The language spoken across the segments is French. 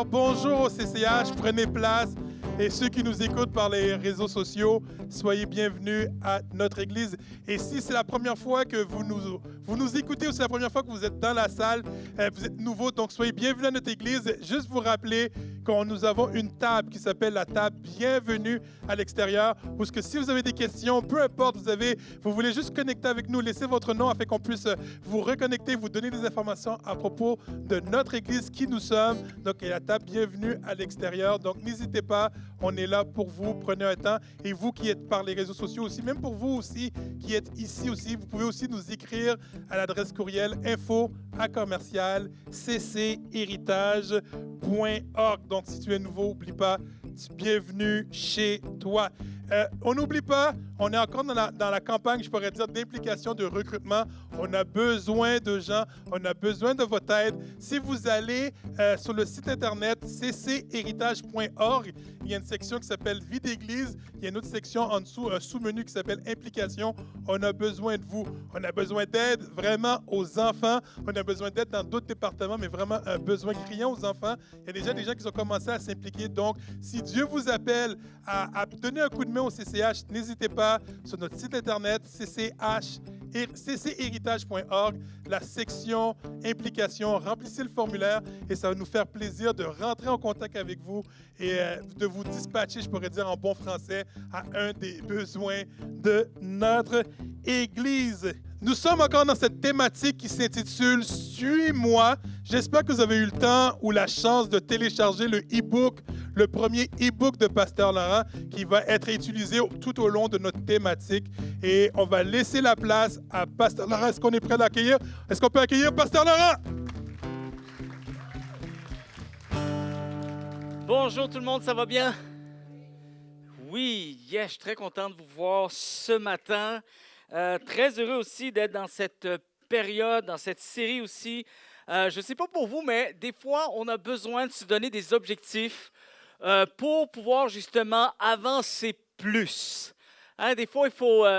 Alors bonjour au CCH, prenez place. Et ceux qui nous écoutent par les réseaux sociaux, soyez bienvenus à notre église. Et si c'est la première fois que vous nous écoutez ou c'est la première fois que vous êtes dans la salle, vous êtes nouveau, donc soyez bienvenus à notre église. Juste vous rappeler que nous avons une table qui s'appelle la table Bienvenue à l'extérieur, où que si vous avez des questions, peu importe, vous voulez juste connecter avec nous, laissez votre nom afin qu'on puisse vous reconnecter, vous donner des informations à propos de notre église, qui nous sommes. Donc, la table Bienvenue à l'extérieur. Donc, n'hésitez pas. On est là pour vous. Prenez un temps. Et vous qui êtes par les réseaux sociaux aussi, même pour vous aussi qui êtes ici aussi, vous pouvez aussi nous écrire à l'adresse courriel info@cchéritage.org. Donc, si tu es nouveau, n'oublie pas, bienvenue chez toi. On n'oublie pas, on est encore dans la campagne, je pourrais dire, d'implication, de recrutement. On a besoin de gens, on a besoin de votre aide. Si vous allez sur le site internet cchéritage.org, il y a une section qui s'appelle Vie d'église. Il y a une autre section en dessous, un sous-menu qui s'appelle Implication. On a besoin de vous. On a besoin d'aide vraiment aux enfants. On a besoin d'aide dans d'autres départements, mais vraiment un besoin criant aux enfants. Il y a déjà des gens qui ont commencé à s'impliquer. Donc, si Dieu vous appelle à donner un coup de main au CCH, n'hésitez pas sur notre site internet cchéritage.org, la section Implication. Remplissez le formulaire et ça va nous faire plaisir de rentrer en contact avec vous et de vous dispatcher, je pourrais dire en bon français, à un des besoins de notre Église. Nous sommes encore dans cette thématique qui s'intitule « Suis-moi ». J'espère que vous avez eu le temps ou la chance de télécharger le e-book, le premier e-book de Pasteur Laurent qui va être utilisé tout au long de notre thématique. Et on va laisser la place à Pasteur Laurent. Est-ce qu'on est prêt à l'accueillir? Est-ce qu'on peut accueillir Pasteur Laurent? Bonjour tout le monde, ça va bien? Oui, je suis très content de vous voir ce matin. Très heureux aussi d'être dans cette période, dans cette série aussi. Je ne sais pas pour vous, mais des fois, on a besoin de se donner des objectifs pour pouvoir justement avancer plus. Hein, des fois,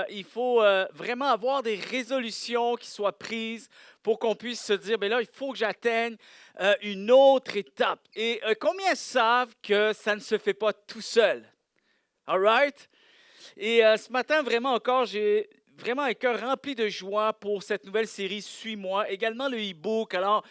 il faut vraiment avoir des résolutions qui soient prises pour qu'on puisse se dire, bien là, il faut que j'atteigne une autre étape. Et combien savent que ça ne se fait pas tout seul? All right? Et ce matin, vraiment encore, j'ai vraiment un cœur rempli de joie pour cette nouvelle série « Suis-moi ». Également le e-book. Alors,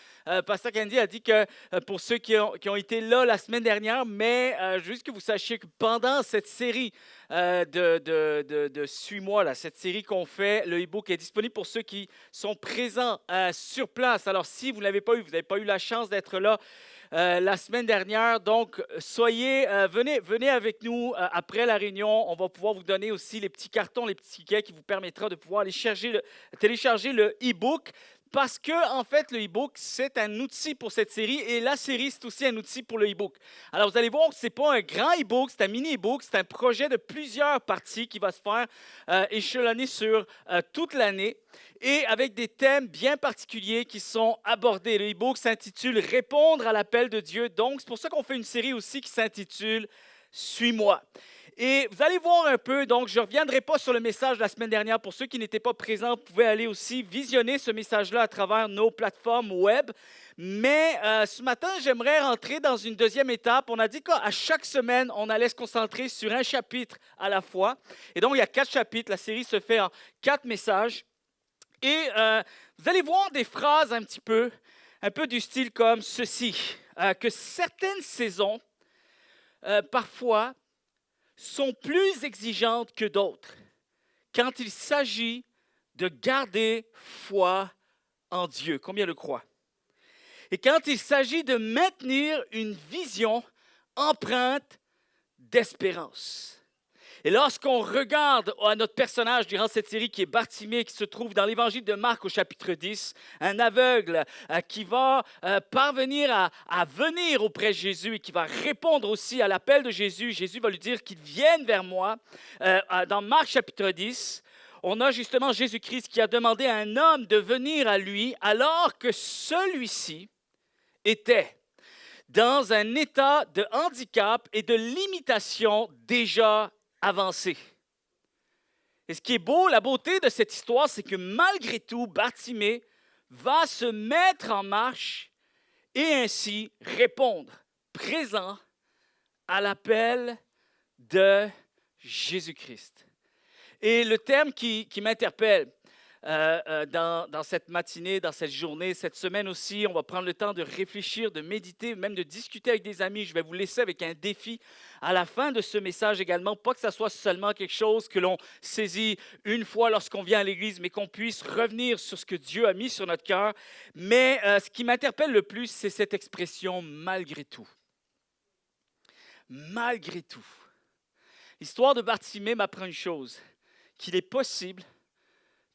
Pasteur Candy a dit que pour ceux qui ont été là la semaine dernière, mais juste que vous sachiez que pendant cette série de Suis-moi, là, cette série qu'on fait, le e-book est disponible pour ceux qui sont présents sur place. Alors, si vous ne l'avez pas eu, vous n'avez pas eu la chance d'être là, la semaine dernière. Donc, venez avec nous après la réunion. On va pouvoir vous donner aussi les petits cartons, les petits tickets qui vous permettra de pouvoir aller télécharger le e-book. Parce que, en fait, le e-book, c'est un outil pour cette série et la série, c'est aussi un outil pour le e-book. Alors, vous allez voir que ce n'est pas un grand e-book, c'est un mini e-book, c'est un projet de plusieurs parties qui va se faire échelonner sur toute l'année et avec des thèmes bien particuliers qui sont abordés. Le e-book s'intitule « Répondre à l'appel de Dieu ». Donc, c'est pour ça qu'on fait une série aussi qui s'intitule « Suis-moi ». Et vous allez voir un peu, donc je ne reviendrai pas sur le message de la semaine dernière. Pour ceux qui n'étaient pas présents, vous pouvez aller aussi visionner ce message-là à travers nos plateformes web. Mais ce matin, j'aimerais rentrer dans une deuxième étape. On a dit qu'à chaque semaine, on allait se concentrer sur un chapitre à la fois. Et donc, il y a 4 chapitres. La série se fait en 4 messages. Et vous allez voir des phrases un peu du style comme ceci, que certaines saisons, parfois, sont plus exigeantes que d'autres quand il s'agit de garder foi en Dieu. Combien le croient? Et quand il s'agit de maintenir une vision empreinte d'espérance. Et lorsqu'on regarde à notre personnage durant cette série qui est Bartimée, qui se trouve dans l'évangile de Marc au chapitre 10, un aveugle qui va parvenir à venir auprès de Jésus et qui va répondre aussi à l'appel de Jésus. Jésus va lui dire qu'il vienne vers moi. Dans Marc chapitre 10, on a justement Jésus-Christ qui a demandé à un homme de venir à lui alors que celui-ci était dans un état de handicap et de limitation déjà avancé. Et ce qui est beau, la beauté de cette histoire, c'est que malgré tout, Bartimée va se mettre en marche et ainsi répondre présent à l'appel de Jésus-Christ. Et le terme qui m'interpelle dans cette matinée, dans cette journée, cette semaine aussi, on va prendre le temps de réfléchir, de méditer, même de discuter avec des amis. Je vais vous laisser avec un défi à la fin de ce message également, pas que ça soit seulement quelque chose que l'on saisit une fois lorsqu'on vient à l'Église, mais qu'on puisse revenir sur ce que Dieu a mis sur notre cœur. Mais ce qui m'interpelle le plus, c'est cette expression « malgré tout ». Malgré tout. L'histoire de Bartimée m'apprend une chose, qu'il est possible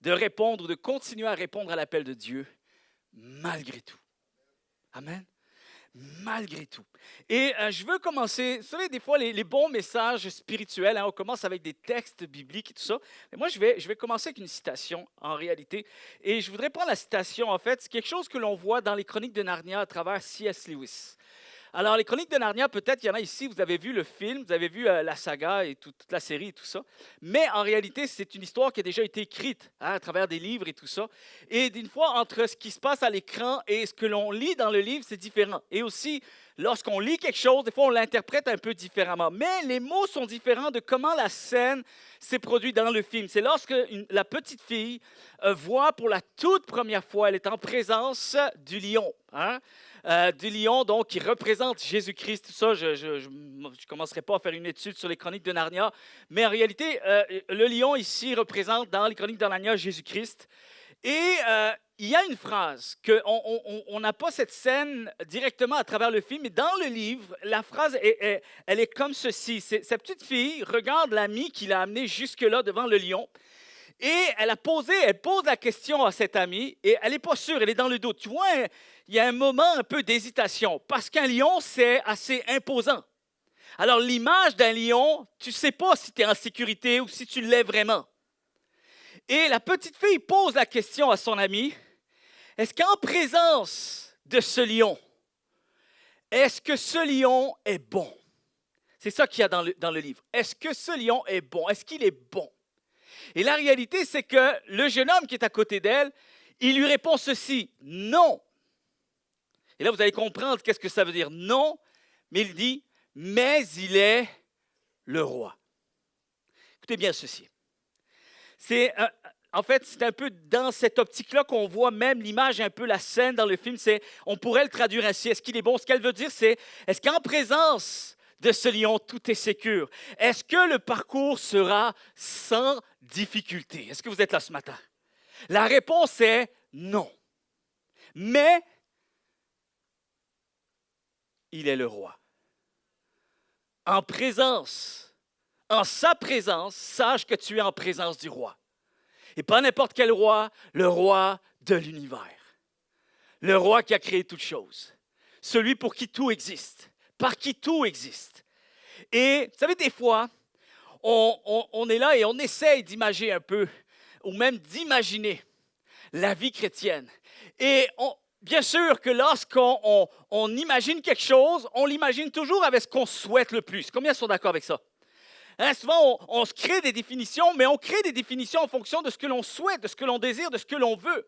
de répondre, de continuer à répondre à l'appel de Dieu, malgré tout. Amen. Malgré tout. Et je veux commencer, vous savez, des fois, les bons messages spirituels, on commence avec des textes bibliques et tout ça. Mais moi, je vais commencer avec une citation, en réalité. Et je voudrais prendre la citation, en fait, c'est quelque chose que l'on voit dans les Chroniques de Narnia à travers C.S. Lewis. Alors, les Chroniques de Narnia, peut-être qu'il y en a ici, vous avez vu le film, vous avez vu la saga et toute la série et tout ça. Mais en réalité, c'est une histoire qui a déjà été écrite à travers des livres et tout ça. Et d'une fois, entre ce qui se passe à l'écran et ce que l'on lit dans le livre, c'est différent. Et aussi, lorsqu'on lit quelque chose, des fois, on l'interprète un peu différemment. Mais les mots sont différents de comment la scène s'est produite dans le film. C'est lorsque la petite fille voit pour la toute première fois, elle est en présence du lion. Du lion, donc, qui représente Jésus-Christ. Tout ça, je ne commencerai pas à faire une étude sur les Chroniques de Narnia, mais en réalité, le lion ici représente dans les Chroniques de Narnia Jésus-Christ. Et il y a une phrase, on n'a pas cette scène directement à travers le film, mais dans le livre, la phrase, elle est comme ceci. Cette petite fille regarde l'ami qui l'a amenée jusque-là devant le lion. Et elle pose la question à cette amie et elle n'est pas sûre, elle est dans le doute. Tu vois, il y a un moment un peu d'hésitation parce qu'un lion, c'est assez imposant. Alors, l'image d'un lion, tu ne sais pas si tu es en sécurité ou si tu l'es vraiment. Et la petite fille pose la question à son amie, est-ce qu'en présence de ce lion, est-ce que ce lion est bon? C'est ça qu'il y a dans le livre. Est-ce que ce lion est bon? Est-ce qu'il est bon? Et la réalité, c'est que le jeune homme qui est à côté d'elle, il lui répond ceci, non. Et là, vous allez comprendre qu'est-ce que ça veut dire non, mais il dit, mais il est le roi. Écoutez bien ceci. En fait, c'est un peu dans cette optique-là qu'on voit même l'image, un peu la scène dans le film. On pourrait le traduire ainsi. Est-ce qu'il est bon? Ce qu'elle veut dire, c'est, est-ce qu'en présence de ce lion, tout est sécure? Est-ce que le parcours sera sans difficulté? Est-ce que vous êtes là ce matin? La réponse est non. Mais il est le roi. En sa présence, sache que tu es en présence du roi. Et pas n'importe quel roi, le roi de l'univers. Le roi qui a créé toutes choses. Celui pour qui tout existe. Par qui tout existe. Et vous savez, des fois, on est là et on essaye d'imager un peu, ou même d'imaginer la vie chrétienne. Et bien sûr que lorsqu'on imagine quelque chose, on l'imagine toujours avec ce qu'on souhaite le plus. Combien sont d'accord avec ça? Souvent, on se crée des définitions, mais on crée des définitions en fonction de ce que l'on souhaite, de ce que l'on désire, de ce que l'on veut.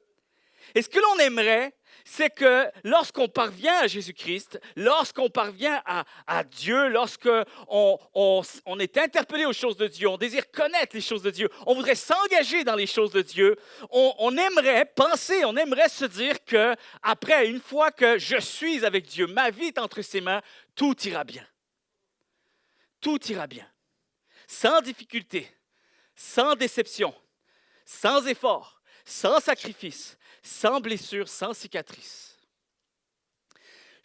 Et ce que l'on aimerait, c'est que lorsqu'on parvient à Jésus-Christ, lorsqu'on parvient à Dieu, lorsqu'on est interpellé aux choses de Dieu, on désire connaître les choses de Dieu, on voudrait s'engager dans les choses de Dieu, on aimerait penser, on aimerait se dire qu'après, une fois que je suis avec Dieu, ma vie est entre ses mains, tout ira bien. Tout ira bien. Sans difficulté, sans déception, sans effort, sans sacrifice, sans blessure, sans cicatrice.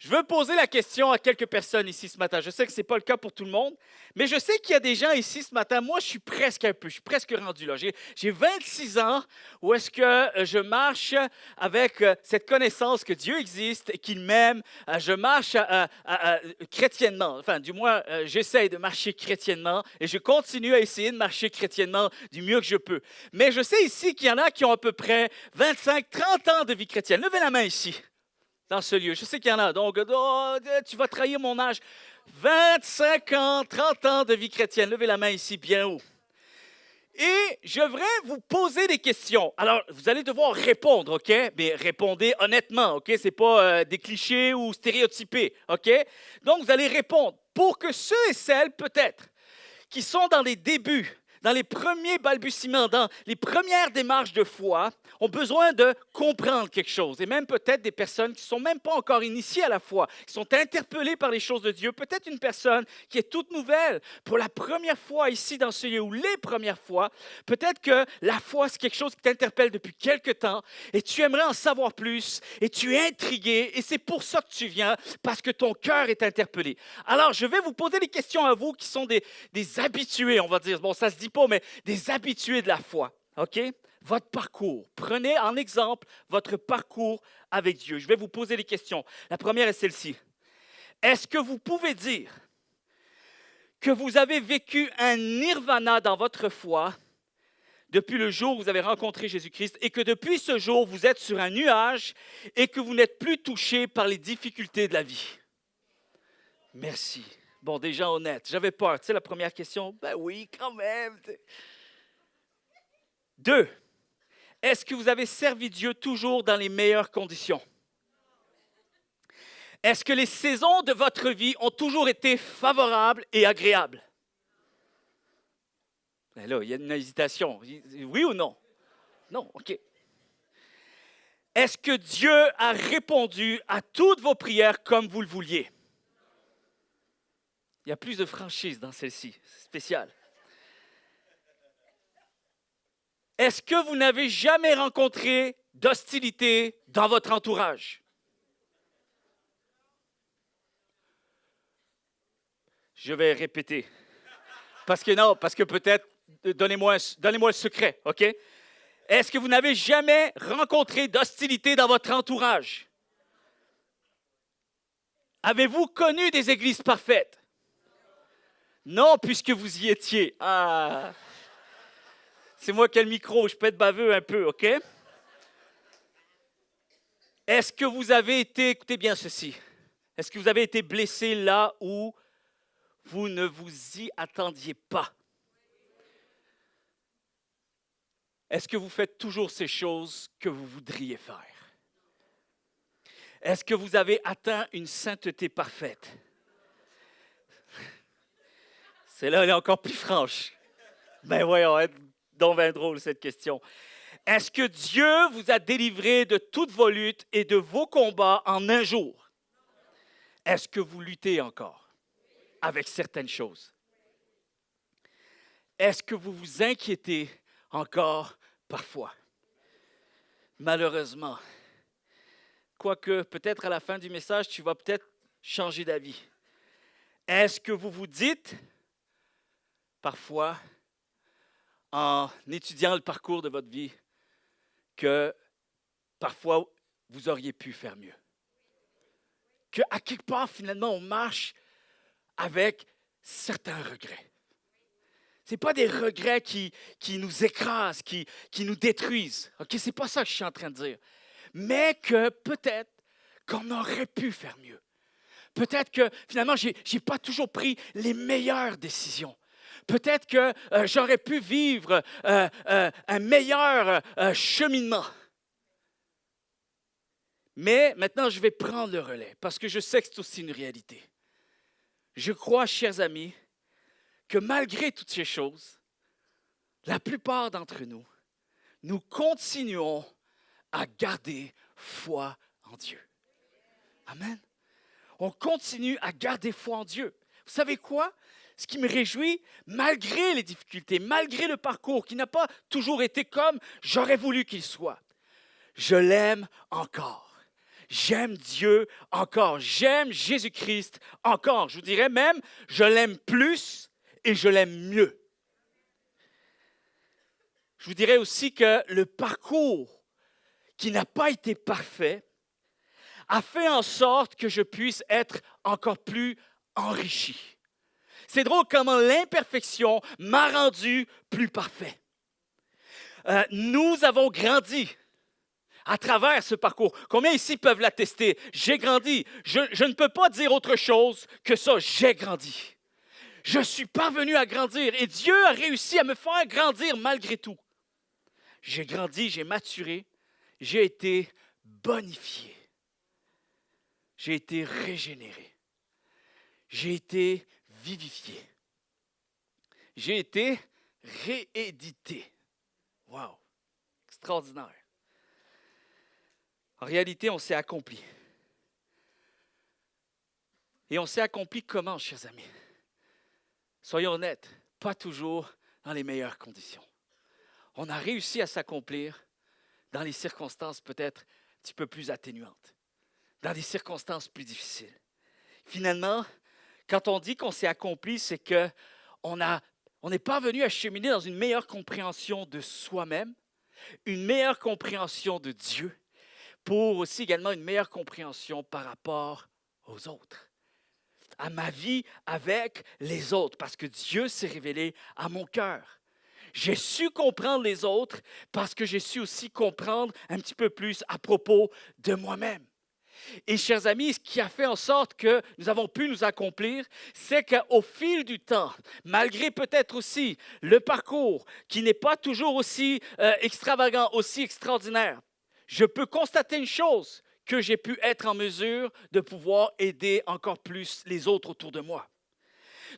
Je veux poser la question à quelques personnes ici ce matin. Je sais que ce n'est pas le cas pour tout le monde, mais je sais qu'il y a des gens ici ce matin. Moi, je suis presque rendu là. J'ai 26 ans où est-ce que je marche avec cette connaissance que Dieu existe et qu'il m'aime. Je marche chrétiennement. Enfin, du moins, j'essaie de marcher chrétiennement et je continue à essayer de marcher chrétiennement du mieux que je peux. Mais je sais ici qu'il y en a qui ont à peu près 25, 30 ans de vie chrétienne. Levez la main ici. Dans ce lieu. Je sais qu'il y en a. Donc, tu vas trahir mon âge. 25 ans, 30 ans de vie chrétienne. Levez la main ici, bien haut. Et je voudrais vous poser des questions. Alors, vous allez devoir répondre, OK? Mais répondez honnêtement, OK? Ce n'est pas des clichés ou stéréotypés, OK? Donc, vous allez répondre pour que ceux et celles, peut-être, qui sont dans les débuts, dans les premiers balbutiements, dans les premières démarches de foi, ont besoin de comprendre quelque chose. Et même peut-être des personnes qui ne sont même pas encore initiées à la foi, qui sont interpellées par les choses de Dieu. Peut-être une personne qui est toute nouvelle pour la première fois ici dans ce lieu, ou les premières fois. Peut-être que la foi, c'est quelque chose qui t'interpelle depuis quelque temps et tu aimerais en savoir plus et tu es intrigué et c'est pour ça que tu viens, parce que ton cœur est interpellé. Alors, je vais vous poser des questions à vous qui sont des habitués, on va dire. Bon, ça se dit pas, mais des habitués de la foi, OK? Votre parcours. Prenez en exemple votre parcours avec Dieu. Je vais vous poser des questions. La première est celle-ci. Est-ce que vous pouvez dire que vous avez vécu un nirvana dans votre foi depuis le jour où vous avez rencontré Jésus-Christ et que depuis ce jour, vous êtes sur un nuage et que vous n'êtes plus touché par les difficultés de la vie? Merci. Bon, des gens honnêtes. J'avais peur. Tu sais, la première question, ben oui, quand même. 2. Est-ce que vous avez servi Dieu toujours dans les meilleures conditions? Est-ce que les saisons de votre vie ont toujours été favorables et agréables? Ben là, il y a une hésitation. Oui ou non? Non, OK. Est-ce que Dieu a répondu à toutes vos prières comme vous le vouliez? Il y a plus de franchise dans celle-ci, c'est spécial. Est-ce que vous n'avez jamais rencontré d'hostilité dans votre entourage? Je vais répéter. Parce que peut-être, donnez-moi le secret, OK? Est-ce que vous n'avez jamais rencontré d'hostilité dans votre entourage? Avez-vous connu des églises parfaites? Non, puisque vous y étiez. Ah! C'est moi qui ai le micro, je peux être baveux un peu, OK? Est-ce que vous avez été, écoutez bien ceci, est-ce que vous avez été blessé là où vous ne vous y attendiez pas? Est-ce que vous faites toujours ces choses que vous voudriez faire? Est-ce que vous avez atteint une sainteté parfaite? Celle-là, elle est encore plus franche. Ben voyons, donc bien drôle cette question. Est-ce que Dieu vous a délivré de toutes vos luttes et de vos combats en un jour? Est-ce que vous luttez encore avec certaines choses? Est-ce que vous vous inquiétez encore parfois? Malheureusement. Quoique, peut-être à la fin du message, tu vas peut-être changer d'avis. Est-ce que vous vous dites, parfois, en étudiant le parcours de votre vie, que parfois, vous auriez pu faire mieux? Qu'à quelque part, finalement, on marche avec certains regrets. Ce n'est pas des regrets qui nous écrasent, qui nous détruisent. Okay? Ce n'est pas ça que je suis en train de dire. Mais que peut-être qu'on aurait pu faire mieux. Peut-être que finalement, je n'ai pas toujours pris les meilleures décisions. Peut-être que j'aurais pu vivre un meilleur cheminement. Mais maintenant, je vais prendre le relais parce que je sais que c'est aussi une réalité. Je crois, chers amis, que malgré toutes ces choses, la plupart d'entre nous, nous continuons à garder foi en Dieu. Amen. On continue à garder foi en Dieu. Vous savez quoi? Ce qui me réjouit, malgré les difficultés, malgré le parcours qui n'a pas toujours été comme j'aurais voulu qu'il soit, je l'aime encore. J'aime Dieu encore. J'aime Jésus-Christ encore. Je vous dirais même, je l'aime plus et je l'aime mieux. Je vous dirais aussi que le parcours qui n'a pas été parfait a fait en sorte que je puisse être encore plus enrichi. C'est drôle comment l'imperfection m'a rendu plus parfait. Nous avons grandi à travers ce parcours. Combien ici peuvent l'attester? J'ai grandi. Je ne peux pas dire autre chose que ça. J'ai grandi. Je suis parvenu à grandir et Dieu a réussi à me faire grandir malgré tout. J'ai grandi, j'ai maturé, j'ai été bonifié. J'ai été régénéré. J'ai été vivifié. J'ai été réédité. Wow! Extraordinaire. En réalité, on s'est accompli. Et on s'est accompli comment, chers amis? Soyons honnêtes, pas toujours dans les meilleures conditions. On a réussi à s'accomplir dans les circonstances peut-être un petit peu plus atténuantes, dans des circonstances plus difficiles. Finalement, quand on dit qu'on s'est accompli, c'est qu'on est parvenu à cheminer dans une meilleure compréhension de soi-même, une meilleure compréhension de Dieu, pour aussi également une meilleure compréhension par rapport aux autres, à ma vie avec les autres, parce que Dieu s'est révélé à mon cœur. J'ai su comprendre les autres parce que j'ai su aussi comprendre un petit peu plus à propos de moi-même. Et chers amis, ce qui a fait en sorte que nous avons pu nous accomplir, c'est qu'au fil du temps, malgré peut-être aussi le parcours qui n'est pas toujours aussi extravagant, aussi extraordinaire, je peux constater une chose, que j'ai pu être en mesure de pouvoir aider encore plus les autres autour de moi,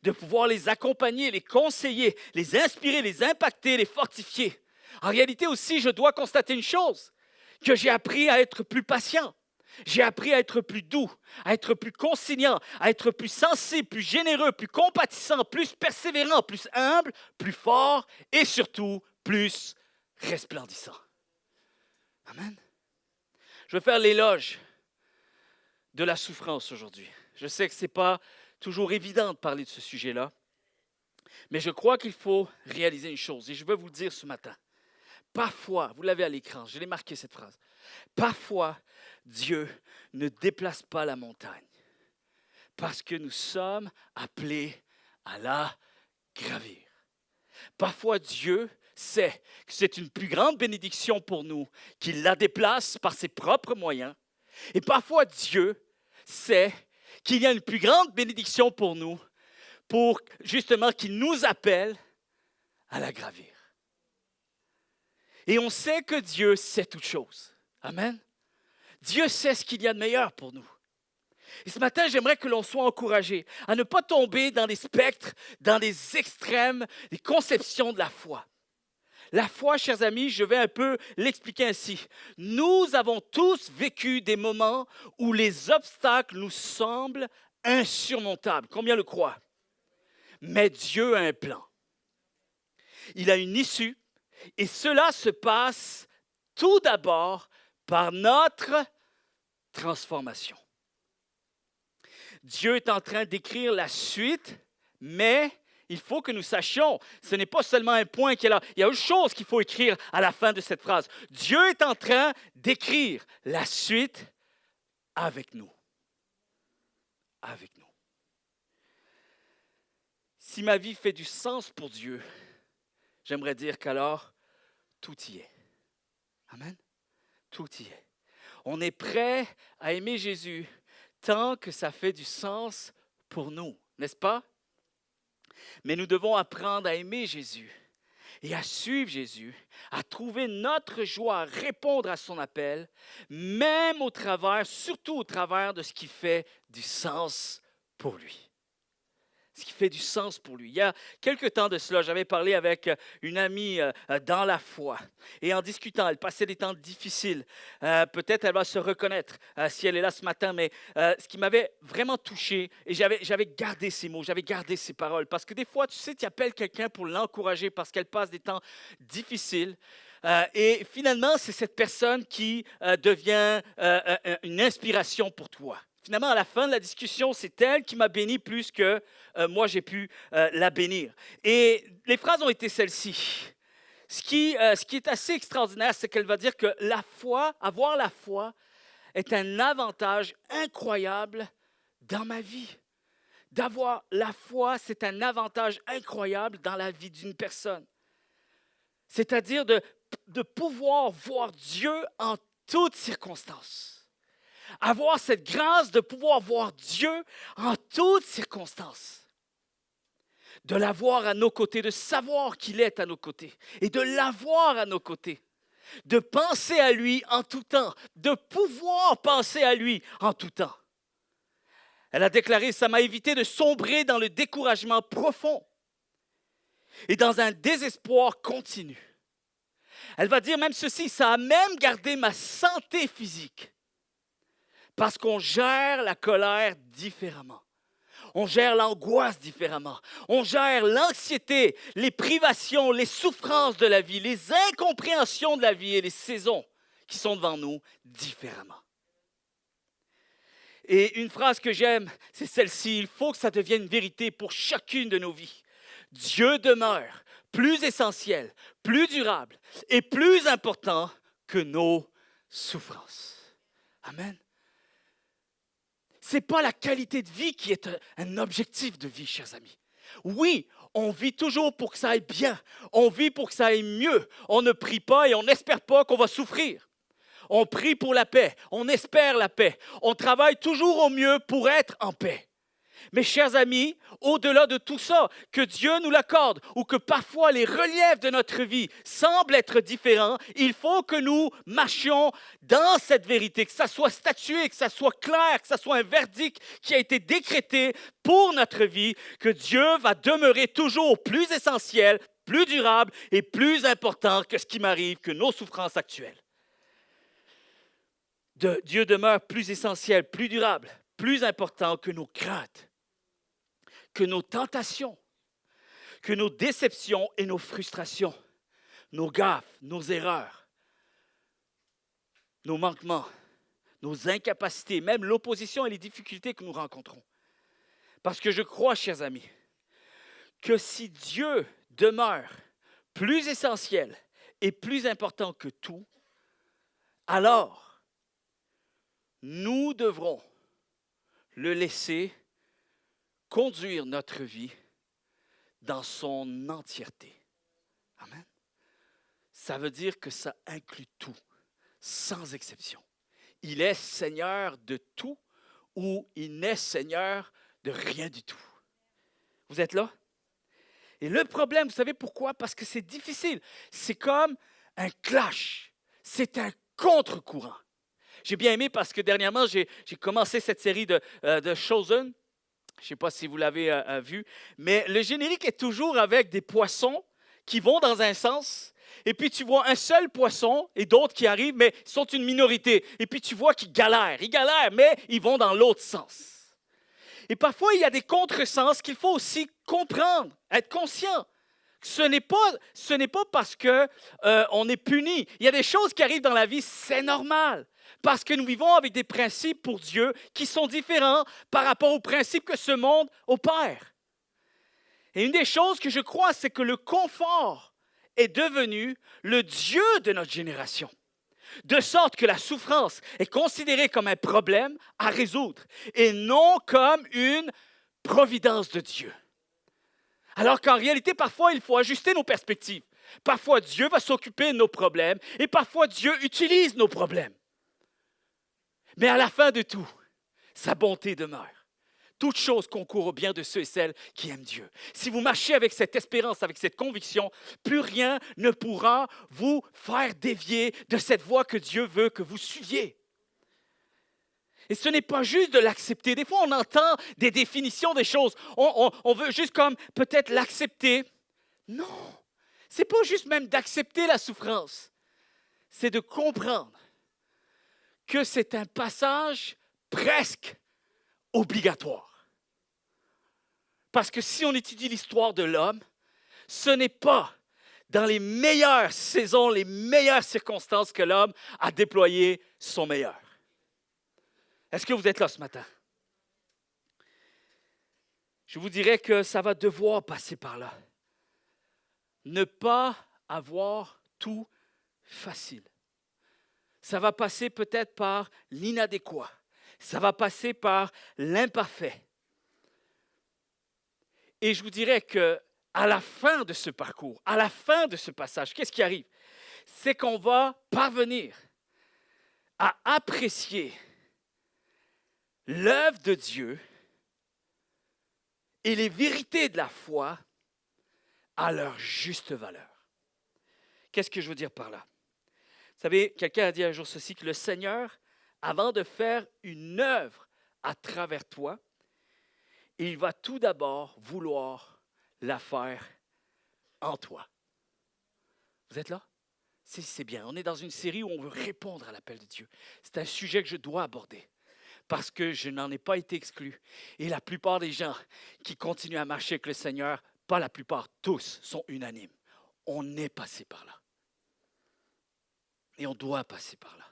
de pouvoir les accompagner, les conseiller, les inspirer, les impacter, les fortifier. En réalité aussi, je dois constater une chose, que j'ai appris à être plus patient. J'ai appris à être plus doux, à être plus conciliant, à être plus sensible, plus généreux, plus compatissant, plus persévérant, plus humble, plus fort et surtout plus resplendissant. Amen. Je vais faire l'éloge de la souffrance aujourd'hui. Je sais que ce n'est pas toujours évident de parler de ce sujet-là, mais je crois qu'il faut réaliser une chose, et je veux vous le dire ce matin. Parfois, vous l'avez à l'écran, je l'ai marqué cette phrase, parfois, Dieu ne déplace pas la montagne parce que nous sommes appelés à la gravir. Parfois, Dieu sait que c'est une plus grande bénédiction pour nous qu'il la déplace par ses propres moyens. Et parfois, Dieu sait qu'il y a une plus grande bénédiction pour nous pour justement qu'il nous appelle à la gravir. Et on sait que Dieu sait toutes choses. Amen. Dieu sait ce qu'il y a de meilleur pour nous. Et ce matin, j'aimerais que l'on soit encouragé à ne pas tomber dans les spectres, dans les extrêmes, les conceptions de la foi. La foi, chers amis, je vais un peu l'expliquer ainsi. Nous avons tous vécu des moments où les obstacles nous semblent insurmontables. Combien le croient? Mais Dieu a un plan. Il a une issue et cela se passe tout d'abord par notre transformation. Dieu est en train d'écrire la suite, mais il faut que nous sachions, ce n'est pas seulement un point qui est là. Il y a autre chose qu'il faut écrire à la fin de cette phrase. Dieu est en train d'écrire la suite avec nous. Avec nous. Si ma vie fait du sens pour Dieu, j'aimerais dire qu'alors, tout y est. Amen. Tout y est. On est prêt à aimer Jésus tant que ça fait du sens pour nous, n'est-ce pas? Mais nous devons apprendre à aimer Jésus et à suivre Jésus, à trouver notre joie, à répondre à son appel, même au travers, surtout au travers de ce qui fait du sens pour lui. Ce qui fait du sens pour lui. Il y a quelque temps de cela, j'avais parlé avec une amie dans la foi. Et en discutant, elle passait des temps difficiles. Peut-être elle va se reconnaître si elle est là ce matin, mais ce qui m'avait vraiment touché, et j'avais gardé ces mots, j'avais gardé ces paroles. Parce que des fois, tu sais, tu appelles quelqu'un pour l'encourager parce qu'elle passe des temps difficiles. Et finalement, c'est cette personne qui devient une inspiration pour toi. Finalement, à la fin de la discussion, c'est elle qui m'a béni plus que moi, j'ai pu la bénir. Et les phrases ont été celles-ci. Ce qui est assez extraordinaire, c'est qu'elle va dire que la foi, avoir la foi, est un avantage incroyable dans ma vie. D'avoir la foi, c'est un avantage incroyable dans la vie d'une personne. C'est-à-dire de pouvoir voir Dieu en toutes circonstances. Avoir cette grâce de pouvoir voir Dieu en toutes circonstances. de l'avoir à nos côtés, de savoir qu'il est à nos côtés et de l'avoir à nos côtés, de penser à lui en tout temps, de pouvoir penser à lui en tout temps. Elle a déclaré, ça m'a évité de sombrer dans le découragement profond et dans un désespoir continu. Elle va dire même ceci, ça a même gardé ma santé physique parce qu'on gère la colère différemment. On gère l'angoisse différemment. On gère l'anxiété, les privations, les souffrances de la vie, les incompréhensions de la vie et les saisons qui sont devant nous différemment. Et une phrase que j'aime, c'est celle-ci. Il faut que ça devienne une vérité pour chacune de nos vies. Dieu demeure plus essentiel, plus durable et plus important que nos souffrances. Amen. Ce n'est pas la qualité de vie qui est un objectif de vie, chers amis. Oui, on vit toujours pour que ça aille bien. On vit pour que ça aille mieux. On ne prie pas et on n'espère pas qu'on va souffrir. On prie pour la paix. On espère la paix. On travaille toujours au mieux pour être en paix. Mais chers amis, au-delà de tout ça, que Dieu nous l'accorde ou que parfois les reliefs de notre vie semblent être différents, il faut que nous marchions dans cette vérité, que ça soit statué, que ça soit clair, que ça soit un verdict qui a été décrété pour notre vie, que Dieu va demeurer toujours plus essentiel, plus durable et plus important que ce qui m'arrive, que nos souffrances actuelles. Dieu demeure plus essentiel, plus durable, plus important que nos craintes, que nos tentations, que nos déceptions et nos frustrations, nos gaffes, nos erreurs, nos manquements, nos incapacités, même l'opposition et les difficultés que nous rencontrons. Parce que je crois, chers amis, que si Dieu demeure plus essentiel et plus important que tout, alors nous devrons le laisser conduire notre vie dans son entièreté. Amen. Ça veut dire que ça inclut tout, sans exception. Il est Seigneur de tout ou il n'est Seigneur de rien du tout. Vous êtes là? Et le problème, vous savez pourquoi? Parce que c'est difficile. C'est comme un clash. C'est un contre-courant. J'ai bien aimé parce que dernièrement, j'ai commencé cette série de Chosen. Je ne sais pas si vous l'avez vu, mais le générique est toujours avec des poissons qui vont dans un sens, et puis tu vois un seul poisson et d'autres qui arrivent, mais ils sont une minorité. Et puis tu vois qu'ils galèrent, mais ils vont dans l'autre sens. Et parfois, il y a des contresens qu'il faut aussi comprendre, être conscient. Ce n'est pas parce qu'on est puni. Il y a des choses qui arrivent dans la vie, c'est normal. Parce que nous vivons avec des principes pour Dieu qui sont différents par rapport aux principes que ce monde opère. Et une des choses que je crois, c'est que le confort est devenu le Dieu de notre génération. De sorte que la souffrance est considérée comme un problème à résoudre et non comme une providence de Dieu. Alors qu'en réalité, parfois, il faut ajuster nos perspectives. Parfois, Dieu va s'occuper de nos problèmes et parfois, Dieu utilise nos problèmes. Mais à la fin de tout, sa bonté demeure. Toute chose concourt au bien de ceux et celles qui aiment Dieu. Si vous marchez avec cette espérance, avec cette conviction, plus rien ne pourra vous faire dévier de cette voie que Dieu veut que vous suiviez. Et ce n'est pas juste de l'accepter. Des fois, on entend des définitions des choses. On veut juste comme peut-être l'accepter. Non, ce n'est pas juste même d'accepter la souffrance. C'est de comprendre que c'est un passage presque obligatoire. Parce que si on étudie l'histoire de l'homme, ce n'est pas dans les meilleures saisons, les meilleures circonstances que l'homme a déployé son meilleur. Est-ce que vous êtes là ce matin? Je vous dirais que ça va devoir passer par là. Ne pas avoir tout facile. Ça va passer peut-être par l'inadéquat. Ça va passer par l'imparfait. Et je vous dirais qu'à la fin de ce parcours, à la fin de ce passage, qu'est-ce qui arrive? C'est qu'on va parvenir à apprécier l'œuvre de Dieu et les vérités de la foi à leur juste valeur. Qu'est-ce que je veux dire par là? Vous savez, quelqu'un a dit un jour ceci, que le Seigneur, avant de faire une œuvre à travers toi, il va tout d'abord vouloir la faire en toi. Vous êtes là? C'est bien. On est dans une série où on veut répondre à l'appel de Dieu. C'est un sujet que je dois aborder parce que je n'en ai pas été exclu. Et la plupart des gens qui continuent à marcher avec le Seigneur, pas la plupart, tous sont unanimes. On est passé par là. Et on doit passer par là.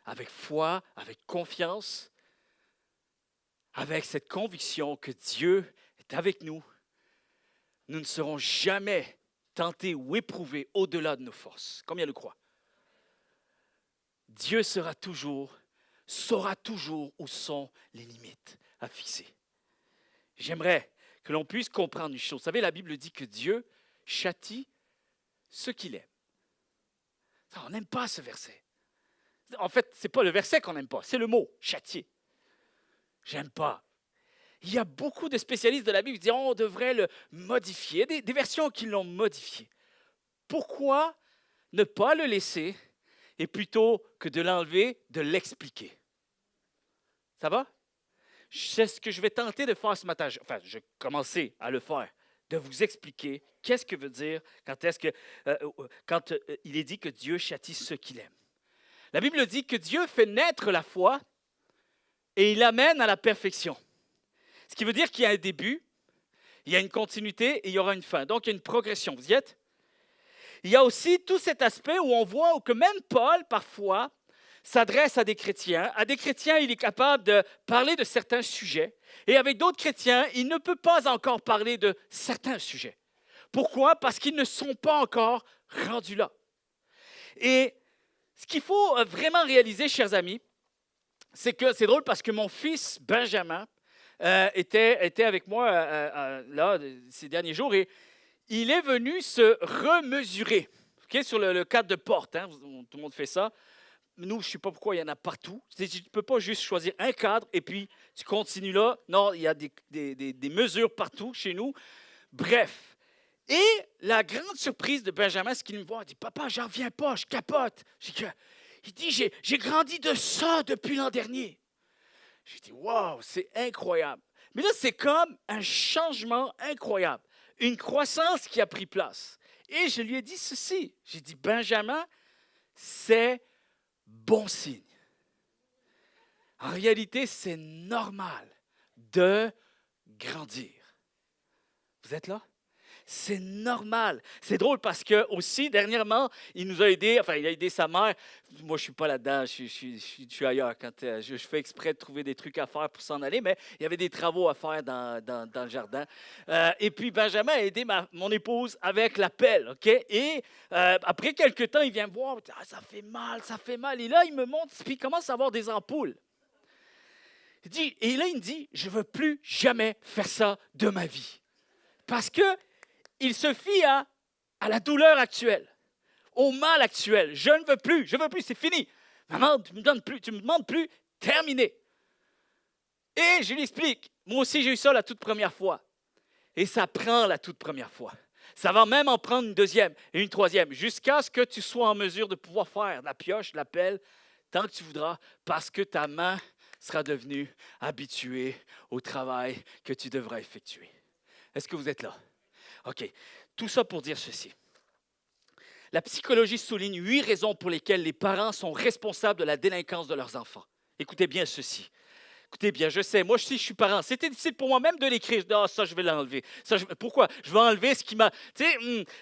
Avec foi, avec confiance, avec cette conviction que Dieu est avec nous. Nous ne serons jamais tentés ou éprouvés au-delà de nos forces. Combien le croient? Dieu saura toujours où sont les limites à fixer. J'aimerais que l'on puisse comprendre une chose. Vous savez, la Bible dit que Dieu châtie ceux qu'il aime. On n'aime pas ce verset. En fait, ce n'est pas le verset qu'on n'aime pas, c'est le mot, châtier. J'aime pas. Il y a beaucoup de spécialistes de la Bible qui disent on devrait le modifier, des versions qui l'ont modifié. Pourquoi ne pas le laisser et plutôt que de l'enlever, de l'expliquer? Ça va? C'est ce que je vais tenter de faire ce matin. Je vais commencer à le faire, de vous expliquer qu'est-ce que veut dire quand il est dit que Dieu châtie ceux qu'il aime. La Bible dit que Dieu fait naître la foi et il l'amène à la perfection. Ce qui veut dire qu'il y a un début, il y a une continuité et il y aura une fin. Donc, il y a une progression. Vous y êtes? Il y a aussi tout cet aspect où on voit que même Paul, parfois, s'adresse à des chrétiens. À des chrétiens, il est capable de parler de certains sujets. Et avec d'autres chrétiens, il ne peut pas encore parler de certains sujets. Pourquoi? Parce qu'ils ne sont pas encore rendus là. Et ce qu'il faut vraiment réaliser, chers amis, c'est que c'est drôle parce que mon fils Benjamin était avec moi là ces derniers jours et il est venu se remesurer sur le cadre de porte. Hein, tout le monde fait ça. Nous, je ne sais pas pourquoi il y en a partout. Tu ne peux pas juste choisir un cadre et puis tu continues là. Non, il y a des mesures partout chez nous. Bref. Et la grande surprise de Benjamin, c'est qu'il me voit. Il dit, papa, j'en reviens pas, je capote. Il dit, j'ai grandi de ça depuis l'an dernier. J'ai dit, wow, c'est incroyable. Mais là, c'est comme un changement incroyable. Une croissance qui a pris place. Et je lui ai dit ceci. J'ai dit, Benjamin, c'est bon signe. En réalité, c'est normal de grandir. Vous êtes là? C'est normal. C'est drôle parce que aussi, dernièrement, il nous a aidés, il a aidé sa mère. Moi, je ne suis pas là-dedans, je suis ailleurs. Quand je fais exprès de trouver des trucs à faire pour s'en aller, mais il y avait des travaux à faire dans le jardin. Et puis, Benjamin a aidé mon épouse avec la pelle. OK? Et après quelques temps, il vient me voir, ça fait mal. Et là, il me montre, puis il commence à avoir des ampoules. Et là, il me dit, je ne veux plus jamais faire ça de ma vie. Parce que il se fie à la douleur actuelle, au mal actuel. Je ne veux plus, c'est fini. Maman, tu ne me demandes plus, terminé. Et je lui explique, moi aussi j'ai eu ça la toute première fois. Et ça prend la toute première fois. Ça va même en prendre une deuxième et une troisième, jusqu'à ce que tu sois en mesure de pouvoir faire la pioche, la pelle, tant que tu voudras, parce que ta main sera devenue habituée au travail que tu devras effectuer. Est-ce que vous êtes là? OK. Tout ça pour dire ceci. La psychologie souligne 8 raisons pour lesquelles les parents sont responsables de la délinquance de leurs enfants. Écoutez bien ceci. Écoutez bien, je sais, moi aussi je suis parent. C'était difficile pour moi même de l'écrire. Je dis, ça je vais l'enlever. Pourquoi? Je vais enlever ce qui m'a... Tu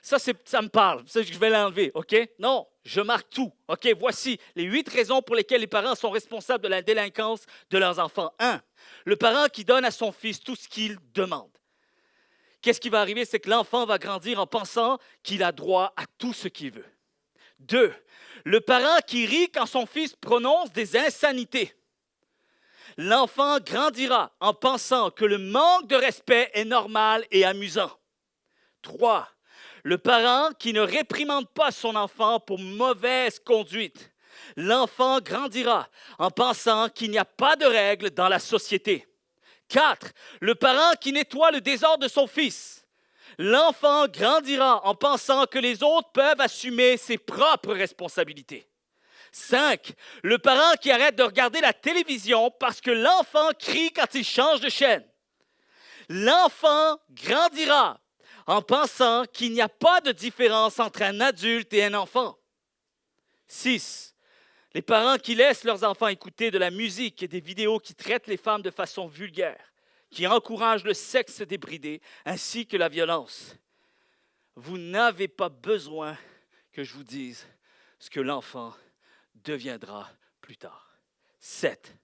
sais, ça me parle. Ça, je vais l'enlever, OK? Non, je marque tout. OK, voici les 8 raisons pour lesquelles les parents sont responsables de la délinquance de leurs enfants. 1. Le parent qui donne à son fils tout ce qu'il demande. Qu'est-ce qui va arriver? C'est que l'enfant va grandir en pensant qu'il a droit à tout ce qu'il veut. 2. Le parent qui rit quand son fils prononce des insanités. L'enfant grandira en pensant que le manque de respect est normal et amusant. 3. Le parent qui ne réprimande pas son enfant pour mauvaise conduite. L'enfant grandira en pensant qu'il n'y a pas de règles dans la société. 4. Le parent qui nettoie le désordre de son fils. L'enfant grandira en pensant que les autres peuvent assumer ses propres responsabilités. 5. Le parent qui arrête de regarder la télévision parce que l'enfant crie quand il change de chaîne. L'enfant grandira en pensant qu'il n'y a pas de différence entre un adulte et un enfant. 6. Les parents qui laissent leurs enfants écouter de la musique et des vidéos qui traitent les femmes de façon vulgaire, qui encouragent le sexe débridé ainsi que la violence. Vous n'avez pas besoin que je vous dise ce que l'enfant deviendra plus tard. 7.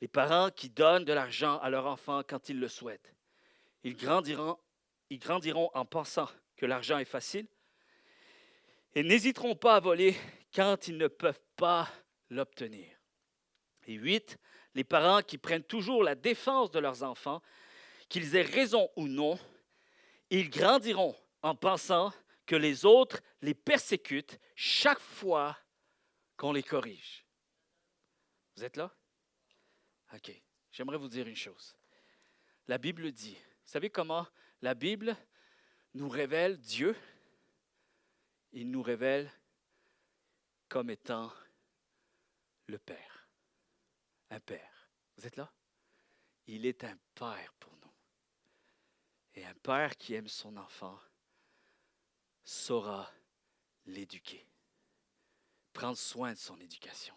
Les parents qui donnent de l'argent à leur enfant quand ils le souhaitent. Ils grandiront en pensant que l'argent est facile et n'hésiteront pas à voler quand ils ne peuvent pas l'obtenir. Et 8, les parents qui prennent toujours la défense de leurs enfants, qu'ils aient raison ou non, ils grandiront en pensant que les autres les persécutent chaque fois qu'on les corrige. Vous êtes là? OK. J'aimerais vous dire une chose. La Bible dit, vous savez comment la Bible nous révèle Dieu? Il nous révèle comme étant le Père. Un Père. Vous êtes là? Il est un Père pour nous. Et un Père qui aime son enfant saura l'éduquer. Prendre soin de son éducation.